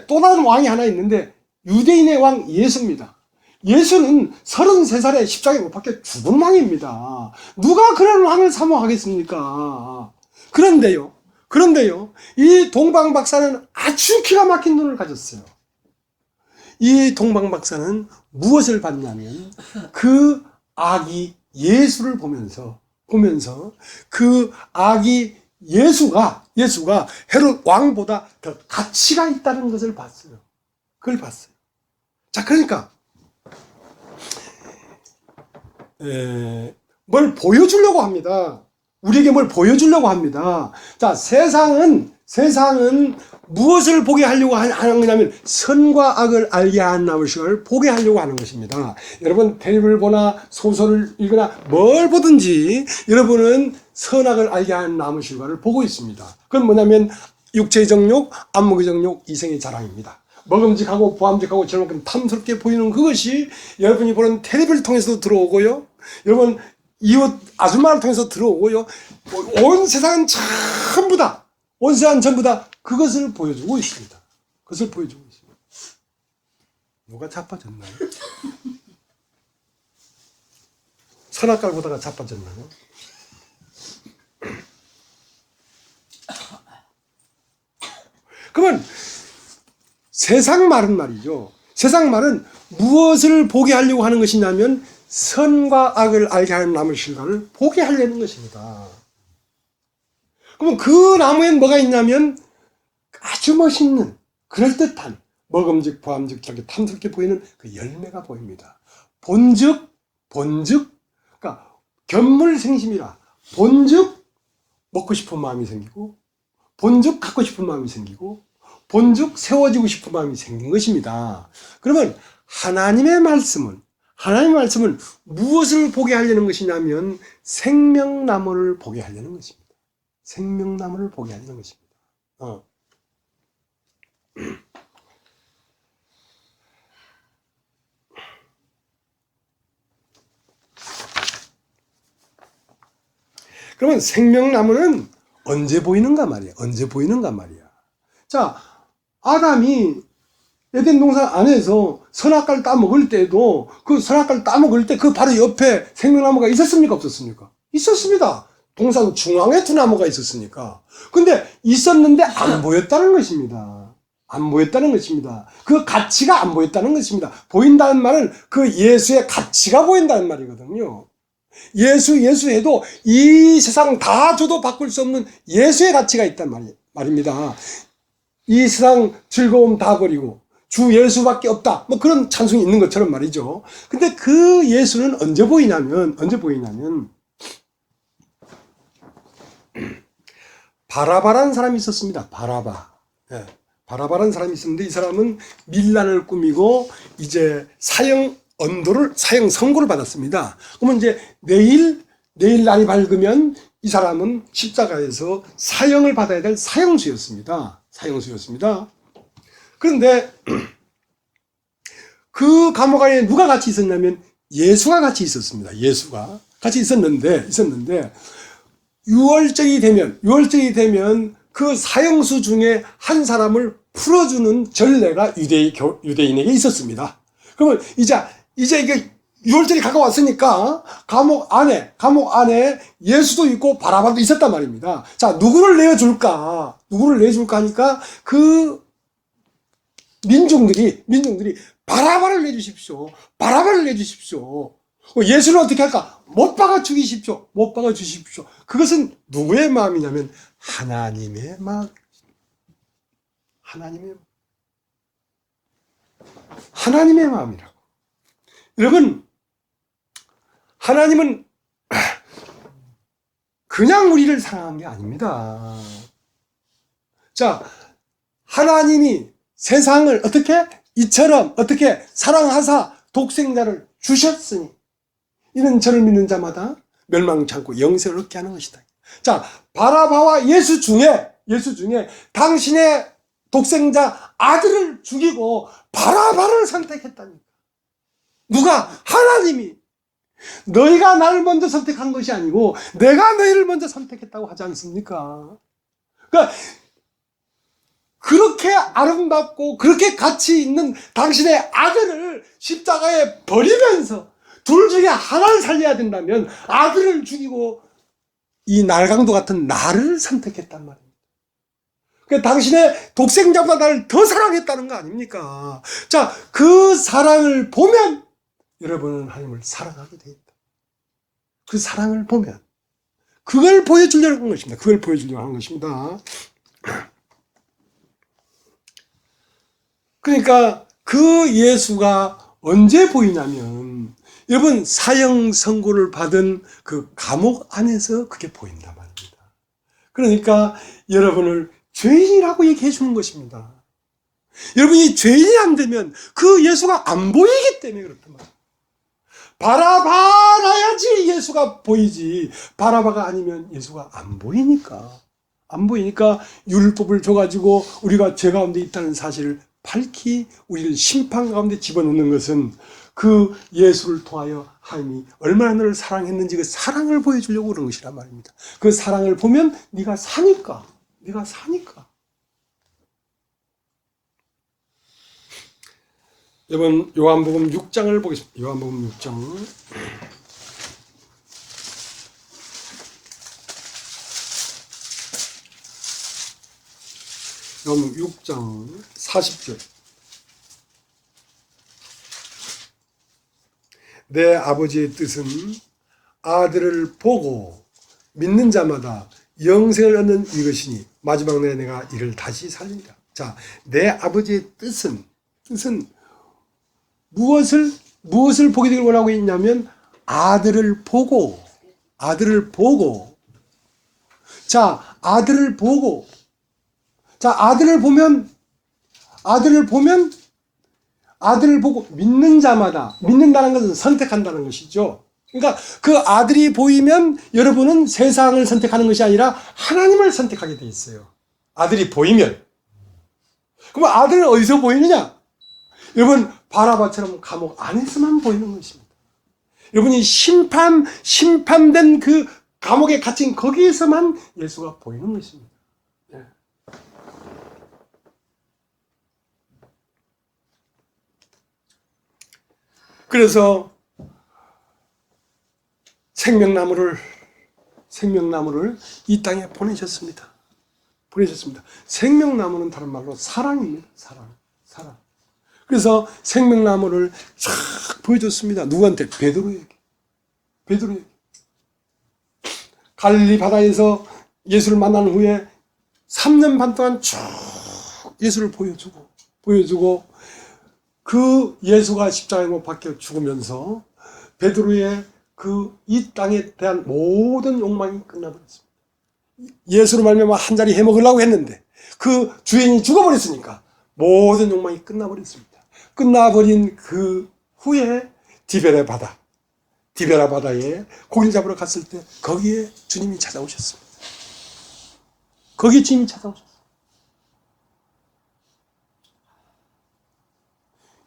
또 다른 왕이 하나 있는데 유대인의 왕 예수입니다. 예수는 33살에 십자가에 못 박혀 죽은 왕입니다. 누가 그런 왕을 사모하겠습니까? 그런데요, 이 동방박사는 아주 기가 막힌 눈을 가졌어요. 이 동방박사는 무엇을 봤냐면 그 아기 예수를 보면서 그 아기 예수가 헤롯 왕보다 더 가치가 있다는 것을 봤어요. 그걸 봤어요. 자, 그러니까 뭘 보여주려고 합니다. 우리에게 뭘 보여주려고 합니다. 자, 세상은 무엇을 보게 하려고 하는 거냐면 선과 악을 알게 하는 나무식을 보게 하려고 하는 것입니다. 여러분 텔레비를 보나 소설을 읽거나 뭘 보든지 여러분은 선악을 알게 하는 나무식을 보고 있습니다. 그건 뭐냐면 육체의 정욕, 안목의 정욕, 이생의 자랑입니다. 먹음직하고 보암직하고 젊고 탐스럽게 보이는 그것이 여러분이 보는 텔레비를 통해서도 들어오고요. 여러분 이웃 아줌마를 통해서 들어오고요. 온 세상은 전부 다 그것을 보여주고 있습니다. 누가 자빠졌나요? 선악과를 보다가 자빠졌나요? 그러면 세상 말은 말이죠. 세상 말은 무엇을 보게 하려고 하는 것이냐면 선과 악을 알게 하는 나무 실과를 보게 하려는 것입니다. 그러면 그 나무엔 뭐가 있냐면 아주 멋있는 그럴듯한 먹음직 보암직 저렇게 탐스럽게 보이는 그 열매가 보입니다. 본즉 그러니까 견물생심이라 본즉 먹고 싶은 마음이 생기고 본즉 갖고 싶은 마음이 생기고 본즉 세워지고 싶은 마음이 생긴 것입니다. 그러면 하나님의 말씀은 무엇을 보게 하려는 것이냐면 생명나무를 보게 하려는 것입니다. 생명나무를 보게 하려는 것입니다. 그러면 생명나무는 언제 보이는가 말이야. 자, 아담이 에덴 동산 안에서 선악과를 따먹을 때도 그 선악과를 따먹을 때 그 바로 옆에 생명나무가 있었습니까? 없었습니까? 있었습니다. 동산 중앙에 두나무가 있었으니까. 근데 있었는데 안 보였다는 것입니다. 안 보였다는 것입니다. 그 가치가 안 보였다는 것입니다. 보인다는 말은 그 예수의 가치가 보인다는 말이거든요. 예수 해도 이 세상 다 줘도 바꿀 수 없는 예수의 가치가 있단 말입니다. 이 세상 즐거움 다 버리고 주 예수밖에 없다. 뭐 그런 찬송이 있는 것처럼 말이죠. 근데 그 예수는 언제 보이냐면 바라바라는 사람이 있었습니다. 바라바. 예. 바라바라는 사람이 있었는데 이 사람은 밀란을 꾸미고 이제 사형 선고를 받았습니다. 그러면 이제 내일 날이 밝으면 이 사람은 십자가에서 사형을 받아야 될 사형수였습니다. 그런데 그 감옥 안에 누가 같이 있었냐면 예수가 같이 있었습니다. 예수가 같이 있었는데 6월절이 되면 그 사형수 중에 한 사람을 풀어주는 전례가 유대인에게 있었습니다. 그러면 이제 이게 6월절이 가까웠으니까 감옥 안에 예수도 있고 바라바도 있었단 말입니다. 자, 누구를 내줄까 하니까 그 민중들이 바라바를 내주십시오. 예수를 어떻게 할까? 못 박아 주십시오. 그것은 누구의 마음이냐면 하나님의 마음. 하나님의 마음이라고. 여러분, 하나님은 그냥 우리를 사랑한 게 아닙니다. 자, 하나님이 세상을 이처럼 사랑하사 독생자를 주셨으니 이는 저를 믿는 자마다 멸망치 않고 영생을 얻게 하는 것이다. 자, 바라바와 예수 중에 당신의 독생자 아들을 죽이고 바라바를 선택했다니까. 누가? 하나님이. 너희가 나를 먼저 선택한 것이 아니고 내가 너희를 먼저 선택했다고 하지 않습니까? 그러니까 그렇게 아름답고 그렇게 가치 있는 당신의 아들을 십자가에 버리면서 둘 중에 하나를 살려야 된다면 아들을 죽이고 이 날강도 같은 나를 선택했단 말입니다. 그러니까 당신의 독생자보다 나를 더 사랑했다는 거 아닙니까? 자, 그 사랑을 보면 여러분은 하나님을 사랑하게 되겠다. 그 사랑을 보면 그걸 보여주려고 하는 것입니다. 그러니까 그 예수가 언제 보이냐면 여러분 사형 선고를 받은 그 감옥 안에서 그게 보인단 말입니다. 그러니까 여러분을 죄인이라고 얘기해 주는 것입니다. 여러분이 죄인이 안 되면 그 예수가 안 보이기 때문에 그렇단 말이에요. 바라봐야지 예수가 보이지. 바라바가 아니면 예수가 안 보이니까 율법을 줘가지고 우리가 죄 가운데 있다는 사실을 밝히 우리를 심판 가운데 집어넣는 것은 그 예수를 통하여 하나님이 얼마나 너를 사랑했는지 그 사랑을 보여주려고 그런 것이란 말입니다. 그 사랑을 보면 네가 사니까. 여러분 요한복음 6장을 보겠습니다. 요한복음 6장. 요한복음 6장 40절. 내 아버지의 뜻은 아들을 보고 믿는 자마다 영생을 얻는 이것이니 마지막 날에 내가 이를 다시 살리리라. 자, 내 아버지의 뜻은 무엇을 보게 되길 원하고 있냐면 아들을 보고 자, 아들을 보고 믿는 자마다, 믿는다는 것은 선택한다는 것이죠. 그러니까 그 아들이 보이면 여러분은 세상을 선택하는 것이 아니라 하나님을 선택하게 돼 있어요. 아들이 보이면. 그럼 아들은 어디서 보이느냐? 여러분 바라바처럼 감옥 안에서만 보이는 것입니다. 여러분이 심판된 그 감옥에 갇힌 거기에서만 예수가 보이는 것입니다. 네. 생명나무를 생명나무를 이 땅에 보내셨습니다. 생명나무는 다른 말로 사랑입니다. 사랑. 그래서 생명나무를 쫙 보여줬습니다. 누구한테? 베드로에게. 갈릴리 바다에서 예수를 만난 후에 3년 반 동안 쭉 예수를 보여주고 그 예수가 십자가에 못 박혀 죽으면서 베드로의 그 이 땅에 대한 모든 욕망이 끝나버렸습니다. 예수로 말미암아 한 자리 해먹으려고 했는데 그 주인이 죽어버렸으니까 모든 욕망이 끝나버렸습니다. 끝나버린 그 후에 디베라 바다에 고기를 잡으러 갔을 때 거기에 주님이 찾아오셨습니다.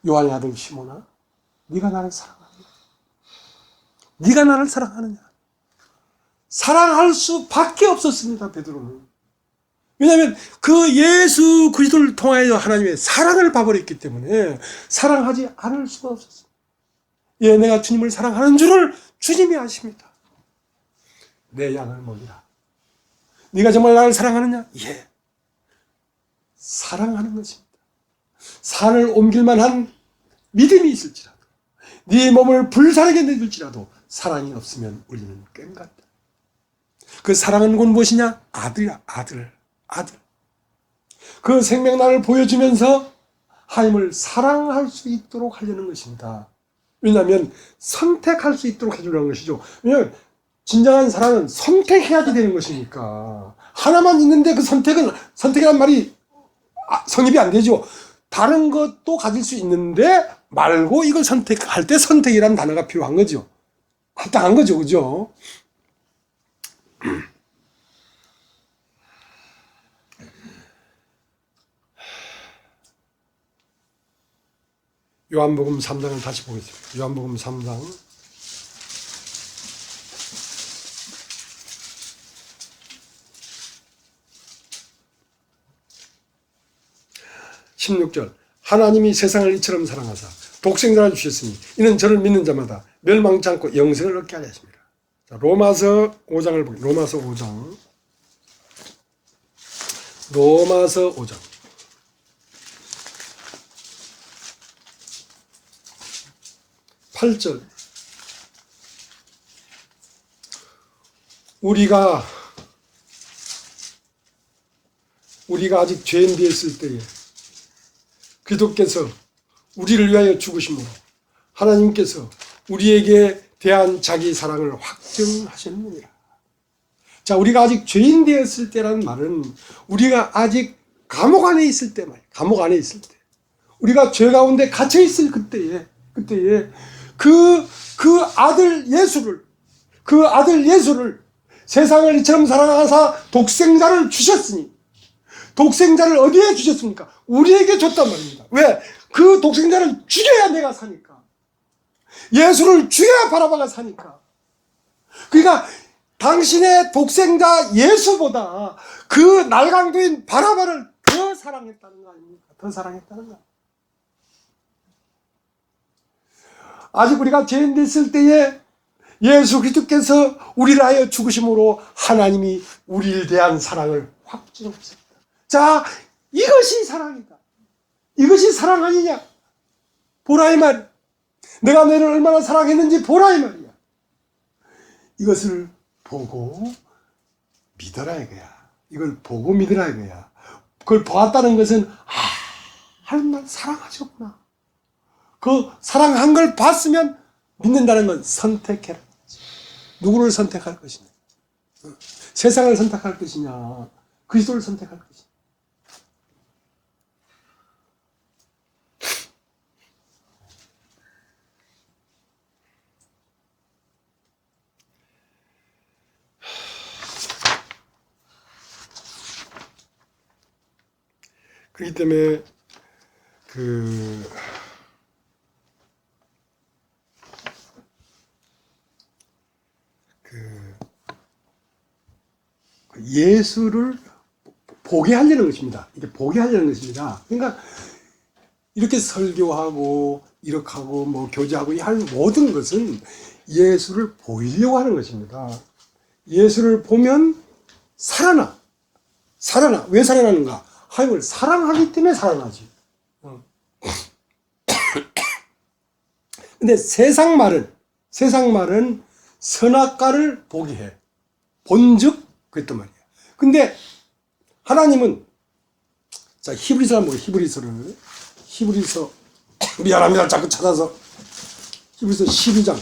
요한의 아들 시몬아, 네가 나를 사랑하느냐? 사랑할 수밖에 없었습니다. 베드로는. 왜냐하면 그 예수 그리스도를 통하여 하나님의 사랑을 봐버렸기 때문에 사랑하지 않을 수가 없었습니다. 예, 내가 주님을 사랑하는 줄을 주님이 아십니다. 내 양을 먹이라. 네가 정말 나를 사랑하느냐? 예, 사랑하는 것입니다. 산을 옮길 만한 믿음이 있을지라도, 네 몸을 불사르게 내줄지라도 사랑이 없으면 우리는 꽹같다. 그 사랑은 곧 무엇이냐? 아들이야. 아들. 그 생명나를 보여주면서 하나님을 사랑할 수 있도록 하려는 것입니다. 왜냐하면 선택할 수 있도록 해주려는 것이죠. 왜냐하면 진정한 사랑은 선택해야지 되는 것이니까. 하나만 있는데 그 선택이란 말이 성립이 안 되죠. 다른 것도 가질 수 있는데 말고 이걸 선택할 때 선택이라는 단어가 필요한 거죠. 합당한 거죠. 그죠? 요한복음 3장을 다시 보겠습니다. 요한복음 3장 16절 하나님이 세상을 이처럼 사랑하사 독생자를 주셨으니 이는 저를 믿는 자마다 멸망치 않고 영생을 얻게 하려 하십니다. 자, 로마서 5장을 보겠습니다. 로마서 5장 8절 우리가 아직 죄인 되었을 때에 그리스도께서 우리를 위하여 죽으심으로 하나님께서 우리에게 대한 자기 사랑을 확증하셨느니라. 자, 우리가 아직 죄인 되었을 때라는 말은 우리가 아직 감옥 안에 있을 때 말이에요. 감옥 안에 있을 때. 우리가 죄 가운데 갇혀 있을 그때에 그 아들 예수를 세상을 이처럼 사랑하사 독생자를 주셨으니 독생자를 어디에 주셨습니까? 우리에게 줬단 말입니다. 왜? 그 독생자를 죽여야 내가 사니까. 예수를 죽여야 바라바가 사니까. 그러니까 당신의 독생자 예수보다 그 날강도인 바라바를 더 사랑했다는 거 아닙니까? 더 사랑했다는 거. 아직 우리가 죄인 됐을 때에 예수 그리스도께서 우리를 하여 죽으심으로 하나님이 우리에 대한 사랑을 확증하셨습니다. 자, 이것이 사랑이다. 이것이 사랑 아니냐? 보라 이 말. 내가 너를 얼마나 사랑했는지 보라 이 말이야. 이것을 보고 믿어라 이거야. 이걸 보고 믿으라 이거야. 그걸 보았다는 것은 하나님 날 사랑하셨구나. 그 사랑한 걸 봤으면 믿는다는 건 선택해라. 누구를 선택할 것이냐? 세상을 선택할 것이냐? 그리스도를 선택할 것이냐? 그렇기 때문에 그 예수를 보게 하려는 것입니다. 이게 보게 하려는 것입니다. 그러니까 이렇게 설교하고 이렇게 하고 뭐 교제하고 이 하는 모든 것은 예수를 보이려고 하는 것입니다. 예수를 보면 살아나. 왜 살아나는가? 하나님을 사랑하기 때문에 살아나지. 근데 세상 말은 선악과를 보게 해. 본즉 그랬단 말이야. 근데 하나님은, 자, 히브리서 한번 히브리서 미안합니다. 자꾸 찾아서. 히브리서 12장.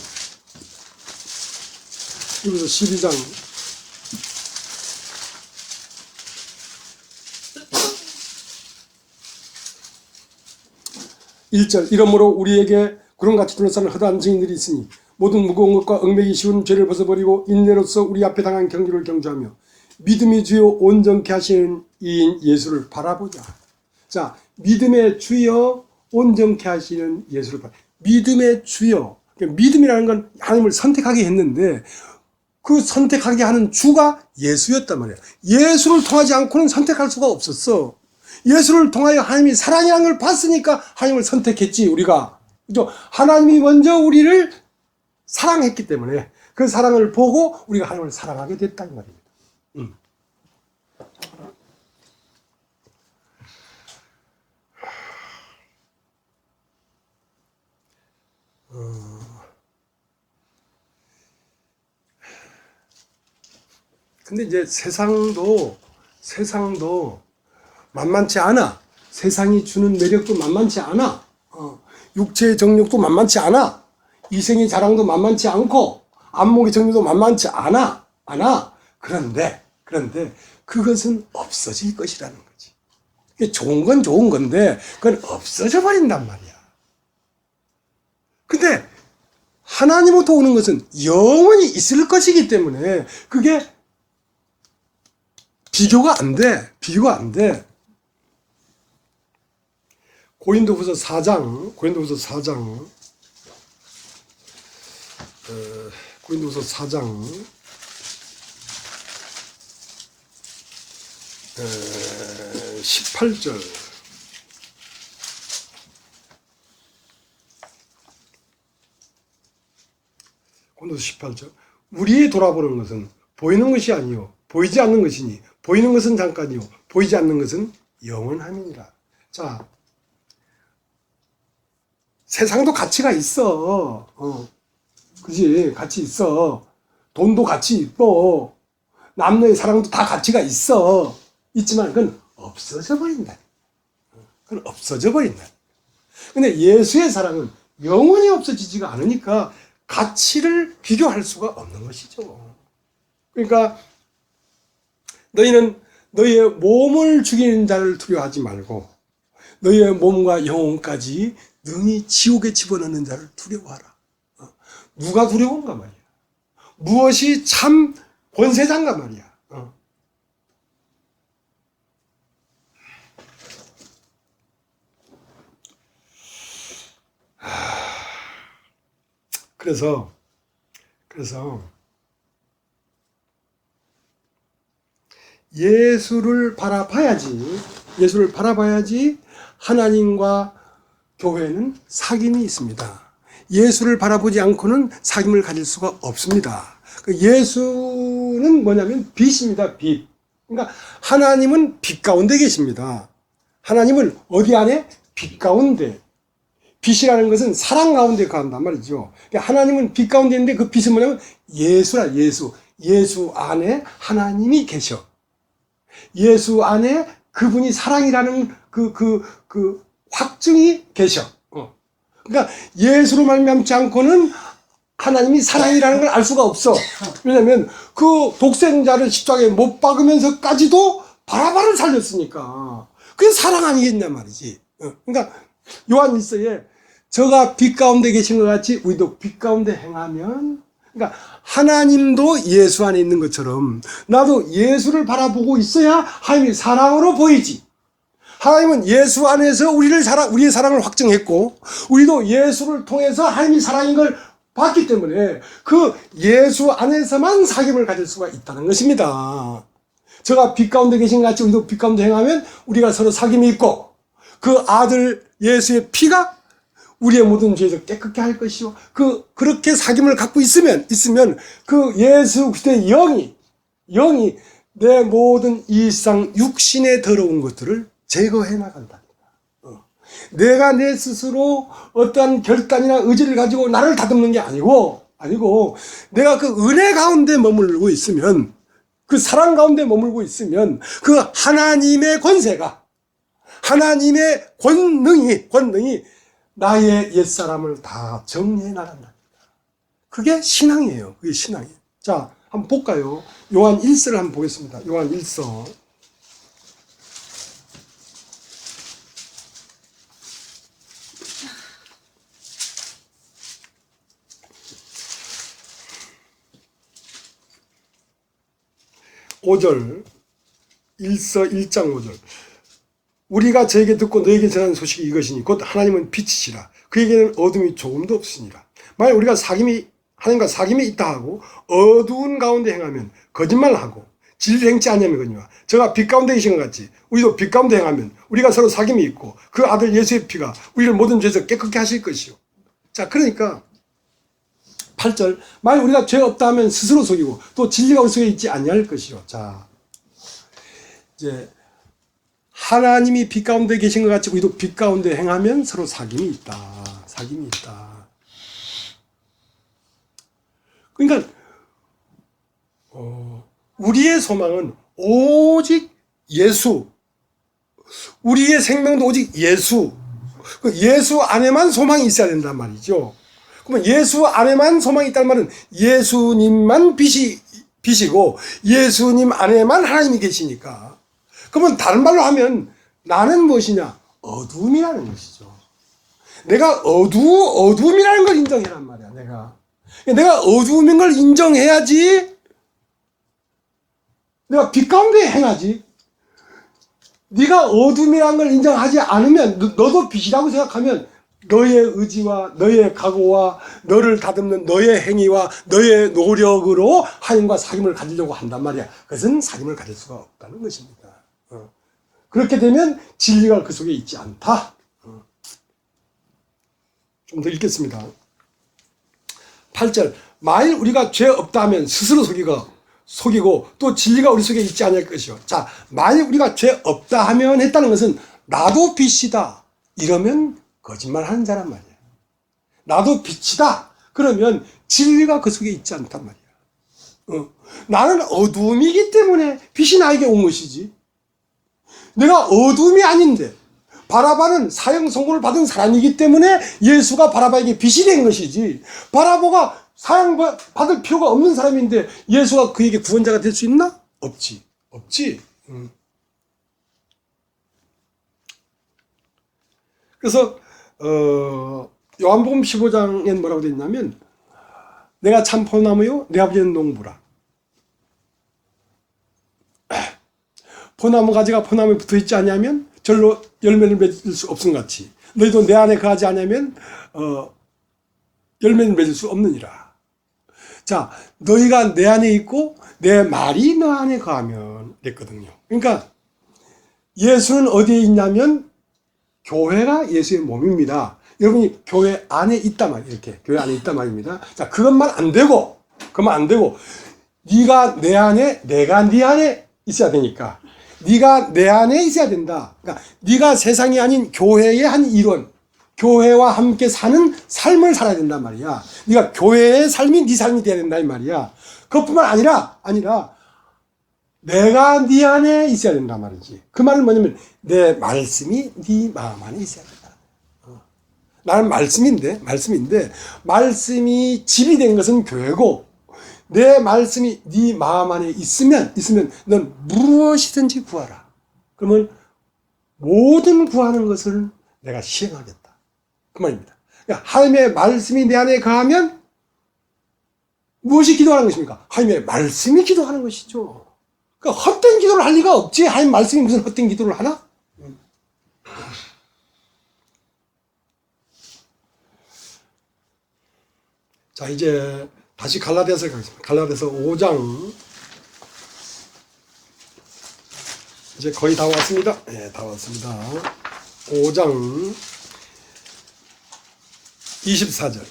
1절. 이러므로 우리에게 구름같이 둘러싸는 허다한 증인들이 있으니 모든 무거운 것과 얽매기 쉬운 죄를 벗어버리고 인내로서 우리 앞에 당한 경주를 경주하며 믿음의 주요 온전케 하시는 이인 예수를 바라보자. 자, 믿음의 주여 온전케 하시는 예수를 바라보자. 믿음의 주여. 믿음이라는 건 하나님을 선택하게 했는데 그 선택하게 하는 주가 예수였단 말이야. 예수를 통하지 않고는 선택할 수가 없었어. 예수를 통하여 하나님이 사랑이라는 걸 봤으니까 하나님을 선택했지, 우리가. 그죠? 하나님이 먼저 우리를 사랑했기 때문에 그 사랑을 보고 우리가 하나님을 사랑하게 됐다는 말입니다. 근데 이제 세상도 만만치 않아. 세상이 주는 매력도 만만치 않아. 육체의 정욕도 만만치 않아. 이생의 자랑도 만만치 않고 안목의 정욕도 만만치 않아. 그런데 그것은 없어질 것이라는 거지. 좋은 건 좋은 건데 그건 없어져 버린단 말이야. 근데 하나님으로부터 오는 것은 영원히 있을 것이기 때문에 그게 비교가 안 돼. 고린도후서 4장 고린도후서 4장 18절. 고린도서 18절. 우리의 돌아보는 것은 보이는 것이 아니요 보이지 않는 것이니 보이는 것은 잠깐이요 보이지 않는 것은 영원함이니라. 자, 세상도 가치가 있어. 그지? 가치 있어. 돈도 가치 있고 남녀의 사랑도 다 가치가 있어. 있지만 그건 없어져 버린다. 근데 예수의 사랑은 영원히 없어지지가 않으니까 가치를 비교할 수가 없는 것이죠. 그러니까 너희는 너희의 몸을 죽이는 자를 두려워하지 말고 너희의 몸과 영혼까지 능히 지옥에 집어넣는 자를 두려워하라. 누가 두려운가 말이야. 무엇이 참 권세자인가 말이야. 그래서 예수를 바라봐야지 하나님과 교회는 사귐이 있습니다. 예수를 바라보지 않고는 사귐을 가질 수가 없습니다. 예수는 뭐냐면 빛입니다. 빛. 그러니까 하나님은 빛 가운데 계십니다. 하나님은 어디 안에? 빛 가운데. 빛이라는 것은 사랑 가운데 거한단 말이죠. 그러니까 하나님은 빛 가운데 있는데 그 빛은 뭐냐면 예수라. 예수 안에 하나님이 계셔. 예수 안에 그분이 사랑이라는 그 확증이 계셔. 그러니까 예수로 말미암지 않고는 하나님이 사랑이라는 걸 알 수가 없어. 왜냐하면 그 독생자를 십자가에 못 박으면서까지도 바라바를 살렸으니까 그게 사랑 아니겠냐 말이지. 그러니까 요한 1서에 저가 빛 가운데 계신 것 같이 우리도 빛 가운데 행하면, 그러니까 하나님도 예수 안에 있는 것처럼 나도 예수를 바라보고 있어야 하나님이 사랑으로 보이지. 하나님은 예수 안에서 우리의 사랑을 확증했고 우리도 예수를 통해서 하나님이 사랑인 걸 봤기 때문에 그 예수 안에서만 사귐을 가질 수가 있다는 것입니다. 저가 빛 가운데 계신 것 같이 우리도 빛 가운데 행하면 우리가 서로 사귐이 있고 그 아들 예수의 피가 우리의 모든 죄에서 깨끗게 할 것이요. 그렇게 사귐을 갖고 있으면 그 예수 그리스도의 영이 영이 내 모든 일상 육신의 더러운 것들을 제거해 나간다. 내가 내 스스로 어떠한 결단이나 의지를 가지고 나를 다듬는 게 아니고 내가 그 은혜 가운데 머물고 있으면, 그 사랑 가운데 머물고 있으면 그 하나님의 권세가, 하나님의 권능이 나의 옛사람을 다 정리해 나간다. 그게 신앙이에요. 그게 신앙이에요. 자, 한번 볼까요? 요한 1서를 한번 보겠습니다. 요한 1서. (5절) 1서 1장 5절. 우리가 저에게 듣고 너에게 전하는 소식이 이것이니 곧 하나님은 빛이시라. 그에게는 어둠이 조금도 없으니라. 만약 우리가 하나님과 사귐이 있다 하고 어두운 가운데 행하면 거짓말하고 진리를 행치 않냐면거니와 저가 빛 가운데 계신 것 같이 우리도 빛 가운데 행하면 우리가 서로 사귐이 있고 그 아들 예수의 피가 우리를 모든 죄에서 깨끗게 하실 것이요. 자, 그러니까 8절, 만약 우리가 죄 없다 하면 스스로 속이고 또 진리가 우리 속에 있지 아니할 것이요. 자, 이제 하나님이 빛 가운데 계신 것 같이 우리도 빛 가운데 행하면 서로 사귐이 있다. 사귐이 있다. 그러니까 우리의 소망은 오직 예수, 우리의 생명도 오직 예수, 예수 안에만 소망이 있어야 된단 말이죠. 그러면 예수 안에만 소망이 있다는 말은 예수님만 빛이고 예수님 안에만 하나님이 계시니까. 그러면 다른 말로 하면 나는 무엇이냐? 어둠이라는 것이죠. 내가 어둠이라는 걸 인정해란 말이야. 내가 어둠인 걸 인정해야지 내가 빛 가운데 행하지. 네가 어둠이라는 걸 인정하지 않으면 너도 빛이라고 생각하면 너의 의지와 너의 각오와 너를 다듬는 너의 행위와 너의 노력으로 하나님과 사귐을 가지려고 한단 말이야. 그것은 사귐을 가질 수가 없다는 것입니다. 그렇게 되면 진리가 그 속에 있지 않다. 좀 더 읽겠습니다. 8절, 만일 우리가 죄 없다 하면 스스로 속이고 또 진리가 우리 속에 있지 않을 것이요. 자, 만일 우리가 죄 없다 하면 했다는 것은 나도 빛이다 이러면 거짓말하는 자란 말이야. 나도 빛이다 그러면 진리가 그 속에 있지 않단 말이야. 나는 어둠이기 때문에 빛이 나에게 온 것이지. 내가 어둠이 아닌데 바라바는 사형 선고를 받은 사람이기 때문에 예수가 바라바에게 빛이 된 것이지. 바라바가 사형 받을 필요가 없는 사람인데 예수가 그에게 구원자가 될 수 있나? 없지. 그래서 요한복음 15장엔 뭐라고 되어 있냐면 내가 참 포도나무요 내 아버지는 농부라. 포나무 가지가 포나무에 붙어있지 않냐면 절로 열매를 맺을 수 없음 같이 너희도 내 안에 거하지 않으면 열매를 맺을 수 없느니라. 자, 너희가 내 안에 있고 내 말이 너 안에 거하면 됐거든요. 그러니까 예수는 어디에 있냐면 교회가 예수의 몸입니다. 여러분이 교회 안에 있단 말이에요. 이렇게 교회 안에 있단 말입니다. 자, 그것만 안 되고 네가 내 안에 내가 네 안에 있어야 되니까 네가 내 안에 있어야 된다. 그러니까 네가 세상이 아닌 교회의 한 일원, 교회와 함께 사는 삶을 살아야 된단 말이야. 네가 교회의 삶이 네 삶이 돼야 된다 이 말이야. 그것뿐만 아니라 내가 네 안에 있어야 된단 말이지. 그 말은 뭐냐면 내 말씀이 네 마음 안에 있어야 된다. 나는 말씀인데 말씀이 집이 된 것은 교회고 내 말씀이 네 마음 안에 있으면 넌 무엇이든지 구하라. 그러면 모든 구하는 것을 내가 시행하겠다. 그 말입니다. 그러니까 하나님의 말씀이 내 안에 거하면 무엇이 기도하는 것입니까? 하나님의 말씀이 기도하는 것이죠. 그러니까 헛된 기도를 할 리가 없지. 하나님 말씀이 무슨 헛된 기도를 하나? 자, 이제 다시 갈라디아서 가겠습니다. 갈라디아서 5장. 이제 거의 다 왔습니다. 네, 다 왔습니다. 5장 24절.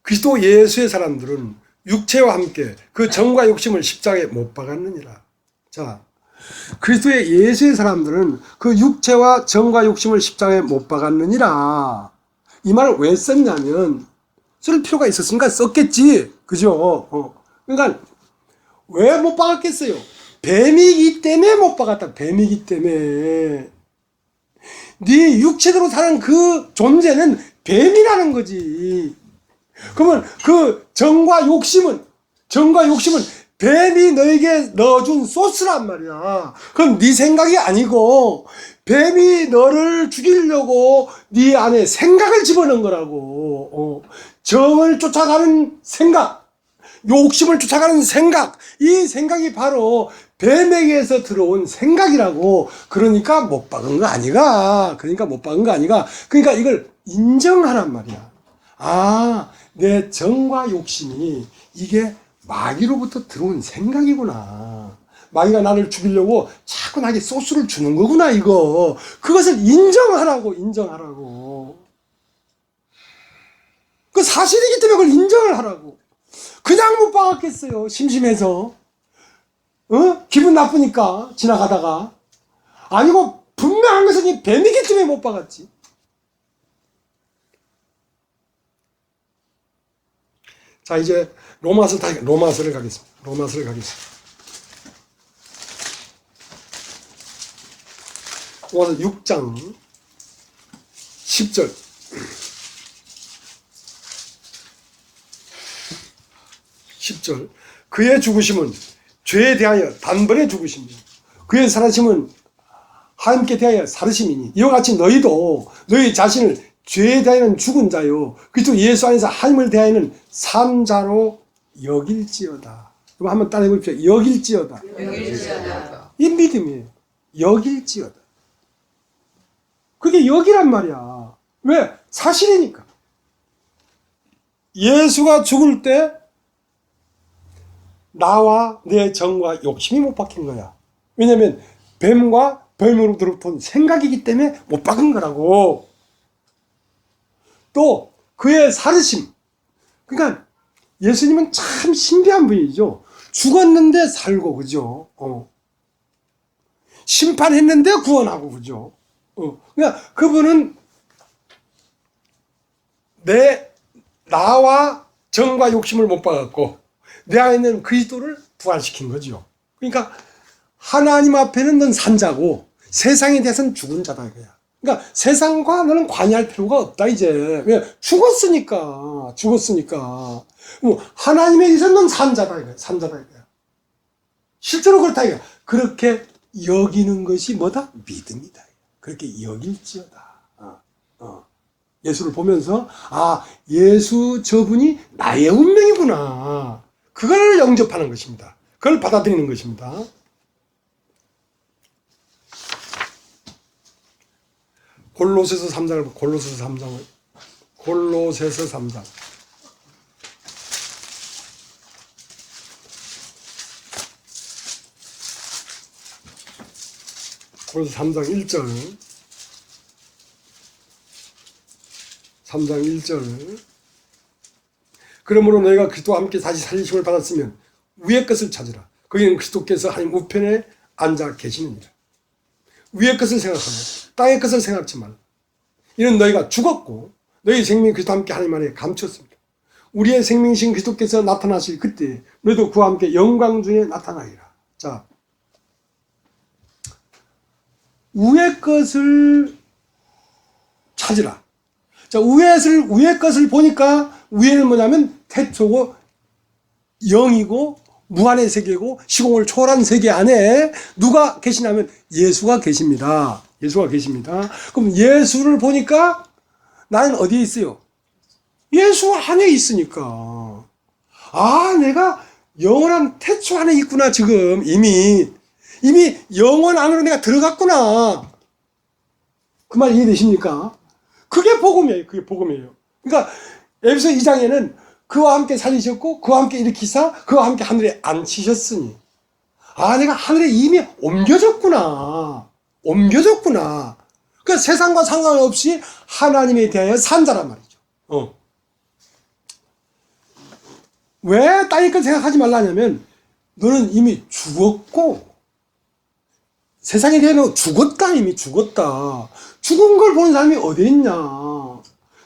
그리스도 예수의 사람들은 육체와 함께 그 정과 욕심을 십자가에 못 박았느니라. 자, 그리스도의 예수의 사람들은 그 육체와 정과 욕심을 십자가에 못 박았느니라. 이 말을 왜 썼냐면 쓸 필요가 있었으니까 썼겠지. 그죠? 그러니까 왜 못 박았겠어요? 뱀이기 때문에 못 박았다. 뱀이기 때문에. 네 육체대로 사는 그 존재는 뱀이라는 거지. 그러면 그 정과 욕심은 뱀이 너에게 넣어준 소스란 말이야. 그럼 네 생각이 아니고 뱀이 너를 죽이려고 네 안에 생각을 집어넣은 거라고. 정을 쫓아가는 생각, 욕심을 쫓아가는 생각, 이 생각이 바로 뱀에게서 들어온 생각이라고. 그러니까 못 박은 거 아니가. 그러니까 이걸 인정하란 말이야. 아, 내 정과 욕심이 이게 마귀로부터 들어온 생각이구나. 마귀가 나를 죽이려고 자꾸 나에게 소스를 주는 거구나, 이거. 그것을 인정하라고. 그 사실이기 때문에 그걸 인정을 하라고. 그냥 못 박았겠어요, 심심해서. 기분 나쁘니까, 지나가다가. 아니고, 분명한 것은 이 뱀이기 때문에 못 박았지. 자, 이제 로마서를 가겠습니다. 로마서 6장 10절. 10절. 그의 죽으심은 죄에 대하여 단번에 죽으심이요 그의 살아심은 하나님께 대하여 살으심이니 이와 같이 너희도 너희 자신을 죄에 대하여는 죽은 자요 그리스도 예수 안에서 하나님을 대하여는 산 자로 여길지어다. 그럼 한번 따라해 보십시오. 여길지어다. 이 믿음이에요. 여길지어다. 그게 여기란 말이야. 왜? 사실이니까. 예수가 죽을 때 나와 내 정과 욕심이 못 박힌 거야. 왜냐면 뱀과 뱀으로부터 온 생각이기 때문에 못 박은 거라고. 또 그의 살으심. 그러니까 예수님은 참 신비한 분이죠. 죽었는데 살고, 그죠? 심판했는데 구원하고, 그죠? 그러니까 그분은 나와 정과 욕심을 못 박았고 내 안에 있는 그리스도를 부활시킨 거죠. 그러니까 하나님 앞에는 넌 산자고 세상에 대해서는 죽은 자다 이거야. 그러니까 세상과 너는 관여할 필요가 없다 이제. 왜? 죽었으니까. 하나님에 대해서는 넌 산자다 이거야. 실제로 그렇다 이거야. 그렇게 여기는 것이 뭐다? 믿음이다. 그렇게 여길지어다. 예수를 보면서 예수 저분이 나의 운명이구나. 그걸 영접하는 것입니다. 그걸 받아들이는 것입니다. 골로새서 3장. 골로새서 3장. 골로새 3장 1절. 3장 1절. 그러므로 너희가 그리스도와 함께 다시 살리심을 받았으면 위의 것을 찾으라. 거기는 그리스도께서 하나님 우편에 앉아 계시느니라. 위의 것을 생각하고 땅의 것을 생각지 말라. 이는 너희가 죽었고 너희 생명이 그리스도와 함께 하나님 안에 감추었습니다. 우리의 생명이신 그리스도께서 나타나실 그때 너희도 그와 함께 영광 중에 나타나리라. 자, 위의 것을 찾으라. 자, 위의 것을 보니까 위에는 뭐냐면 태초고 영이고 무한의 세계고 시공을 초월한 세계 안에 누가 계시냐면 예수가 계십니다. 그럼 예수를 보니까 나는 어디에 있어요? 예수 안에 있으니까. 내가 영원한 태초 안에 있구나. 지금 이미 영원 안으로 내가 들어갔구나. 그 말 이해되십니까? 그게 복음이에요. 그러니까 에베소 2장에는 그와 함께 살리셨고 그와 함께 일으키사 그와 함께 하늘에 앉히셨으니 내가 하늘에 이미 옮겨졌구나. 그러니까 세상과 상관없이 하나님에 대하여 산 자란 말이죠. 왜 땅의 걸 생각하지 말라냐면 너는 이미 죽었고 세상에 대해서 죽었다. 이미 죽었다. 죽은 걸 보는 사람이 어디 있냐.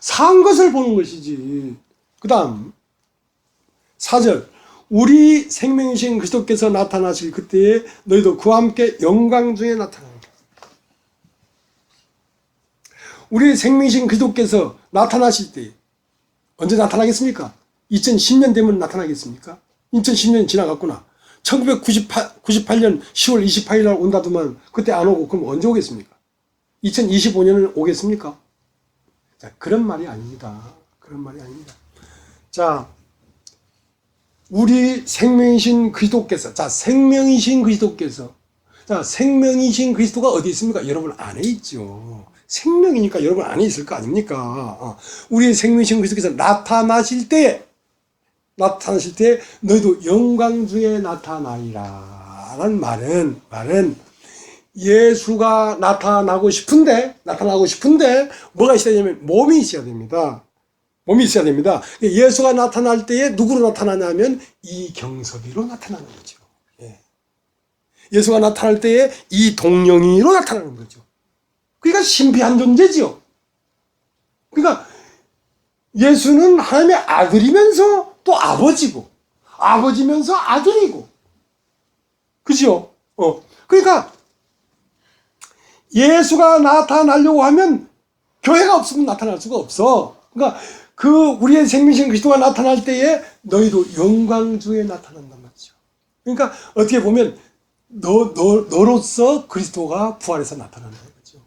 산 것을 보는 것이지. 그 다음 4절 우리 생명이신 그리스도께서 나타나실 그때에 너희도 그와 함께 영광 중에 나타난다. 우리 생명이신 그리스도께서 나타나실 때 언제 나타나겠습니까? 2010년 되면 나타나겠습니까? 2010년이 지나갔구나. 1998년 10월 28일 날 온다더만 그때 안 오고 그럼 언제 오겠습니까? 2025년은 오겠습니까? 자, 그런 말이 아닙니다. 그런 말이 아닙니다. 자, 우리 생명이신 그리스도께서, 자, 생명이신 그리스도께서, 자, 생명이신 그리스도가 어디 있습니까? 여러분 안에 있죠. 생명이니까 여러분 안에 있을 거 아닙니까? 우리 생명이신 그리스도께서 나타나실 때 너희도 영광 중에 나타나리라. 라는 말은 예수가 나타나고 싶은데 뭐가 있어야 되냐면 몸이 있어야 됩니다. 몸이 있어야 됩니다. 예수가 나타날 때에 누구로 나타나냐면 이경섭이로 나타나는 거죠. 예수가 나타날 때에 이동영이로 나타나는 거죠. 그러니까 신비한 존재지요. 그러니까 예수는 하나님의 아들이면서 또 아버지고 아버지면서 아들이고 그죠? 그러니까 예수가 나타나려고 하면 교회가 없으면 나타날 수가 없어. 그러니까 우리의 생명이신 그리스도가 나타날 때에 너희도 영광 중에 나타난단 말이죠. 그러니까 어떻게 보면 너로서 그리스도가 부활해서 나타난다는 거죠.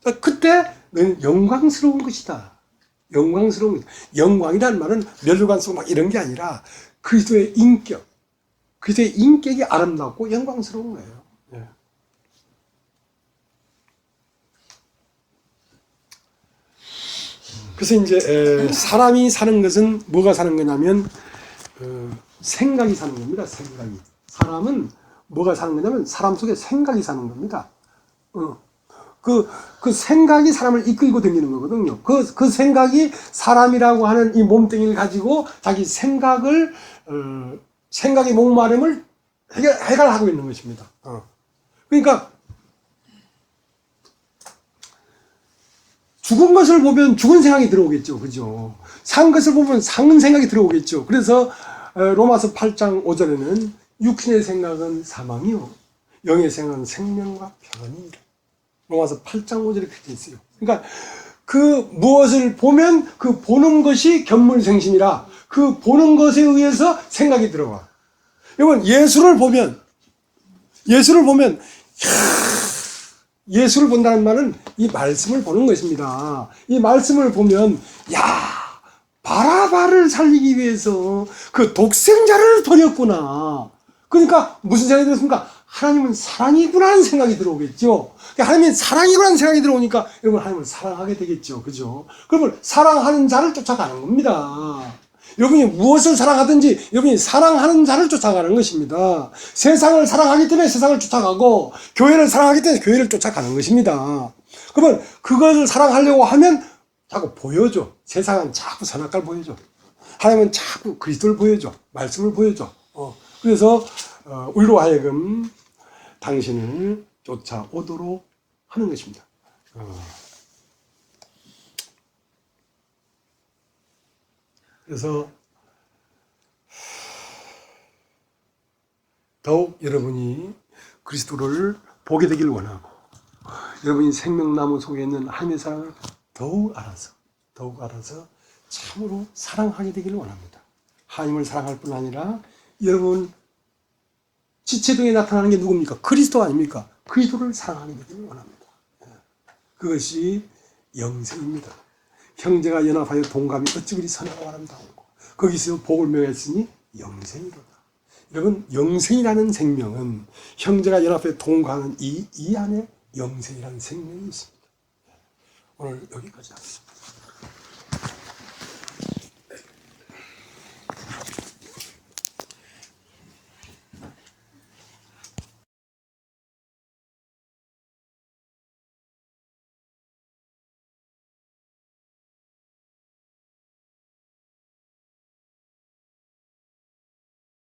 그러니까 그때 너는 영광스러운 것이다. 영광스러운 것. 영광이라는 말은 멸류관성 막 이런 게 아니라 그리스도의 인격, 그리스도의 인격이 아름답고 영광스러운 거예요. 그래서 이제 사람이 사는 것은 뭐가 사는 거냐면 생각이 사는 겁니다. 생각이. 사람은 뭐가 사는 거냐면 사람 속에 생각이 사는 겁니다. 그 생각이 사람을 이끌고 다니는 거거든요. 그 생각이 사람이라고 하는 이 몸뚱이를 가지고 자기 생각의 목마름을 해결하고 있는 것입니다. 그러니까 죽은 것을 보면 죽은 생각이 들어오겠죠. 그죠? 산 것을 보면 산 생각이 들어오겠죠. 그래서 로마서 8장 5절에는 육신의 생각은 사망이요 영의 생각은 생명과 평안이니라. 로마서 8장 5절에 그렇게 돼 있어요. 그러니까 그 무엇을 보면 그 보는 것이 견물생심이라 그 보는 것에 의해서 생각이 들어와. 여러분 예수를 보면 예수를 본다는 말은 이 말씀을 보는 것입니다. 이 말씀을 보면 바라바를 살리기 위해서 그 독생자를 버렸구나. 그러니까 무슨 생각이 들었습니까? 하나님은 사랑이구나 하는 생각이 들어오겠죠. 하나님은 사랑이구나 하는 생각이 들어오니까 여러분 하나님을 사랑하게 되겠죠. 그죠? 그러면 사랑하는 자를 쫓아가는 겁니다. 여러분이 무엇을 사랑하든지 여러분이 사랑하는 자를 쫓아가는 것입니다. 세상을 사랑하기 때문에 세상을 쫓아가고 교회를 사랑하기 때문에 교회를 쫓아가는 것입니다. 그러면 그것을 사랑하려고 하면 자꾸 보여줘. 세상은 자꾸 선악과를 보여줘. 하나님은 자꾸 그리스도를 보여줘. 말씀을 보여줘. 그래서 우리로 하여금 당신을 쫓아오도록 하는 것입니다. 그래서 더욱 여러분이 그리스도를 보게 되길 원하고 여러분이 생명나무 속에 있는 하나님의 사랑을 더욱 알아서 참으로 사랑하게 되길 원합니다. 하나님을 사랑할 뿐 아니라 여러분 지체등에 나타나는 게 누굽니까? 그리스도 아닙니까? 그리스도를 사랑하게 되길 원합니다. 그것이 영생입니다. 형제가 연합하여 동감이 어찌 그리 선하고 아름다운고 거기서 복을 명했으니 영생이로다. 여러분 영생이라는 생명은 형제가 연합하여 동감하는 이 안에 영생이라는 생명이 있습니다. 오늘 여기까지 하겠습니다.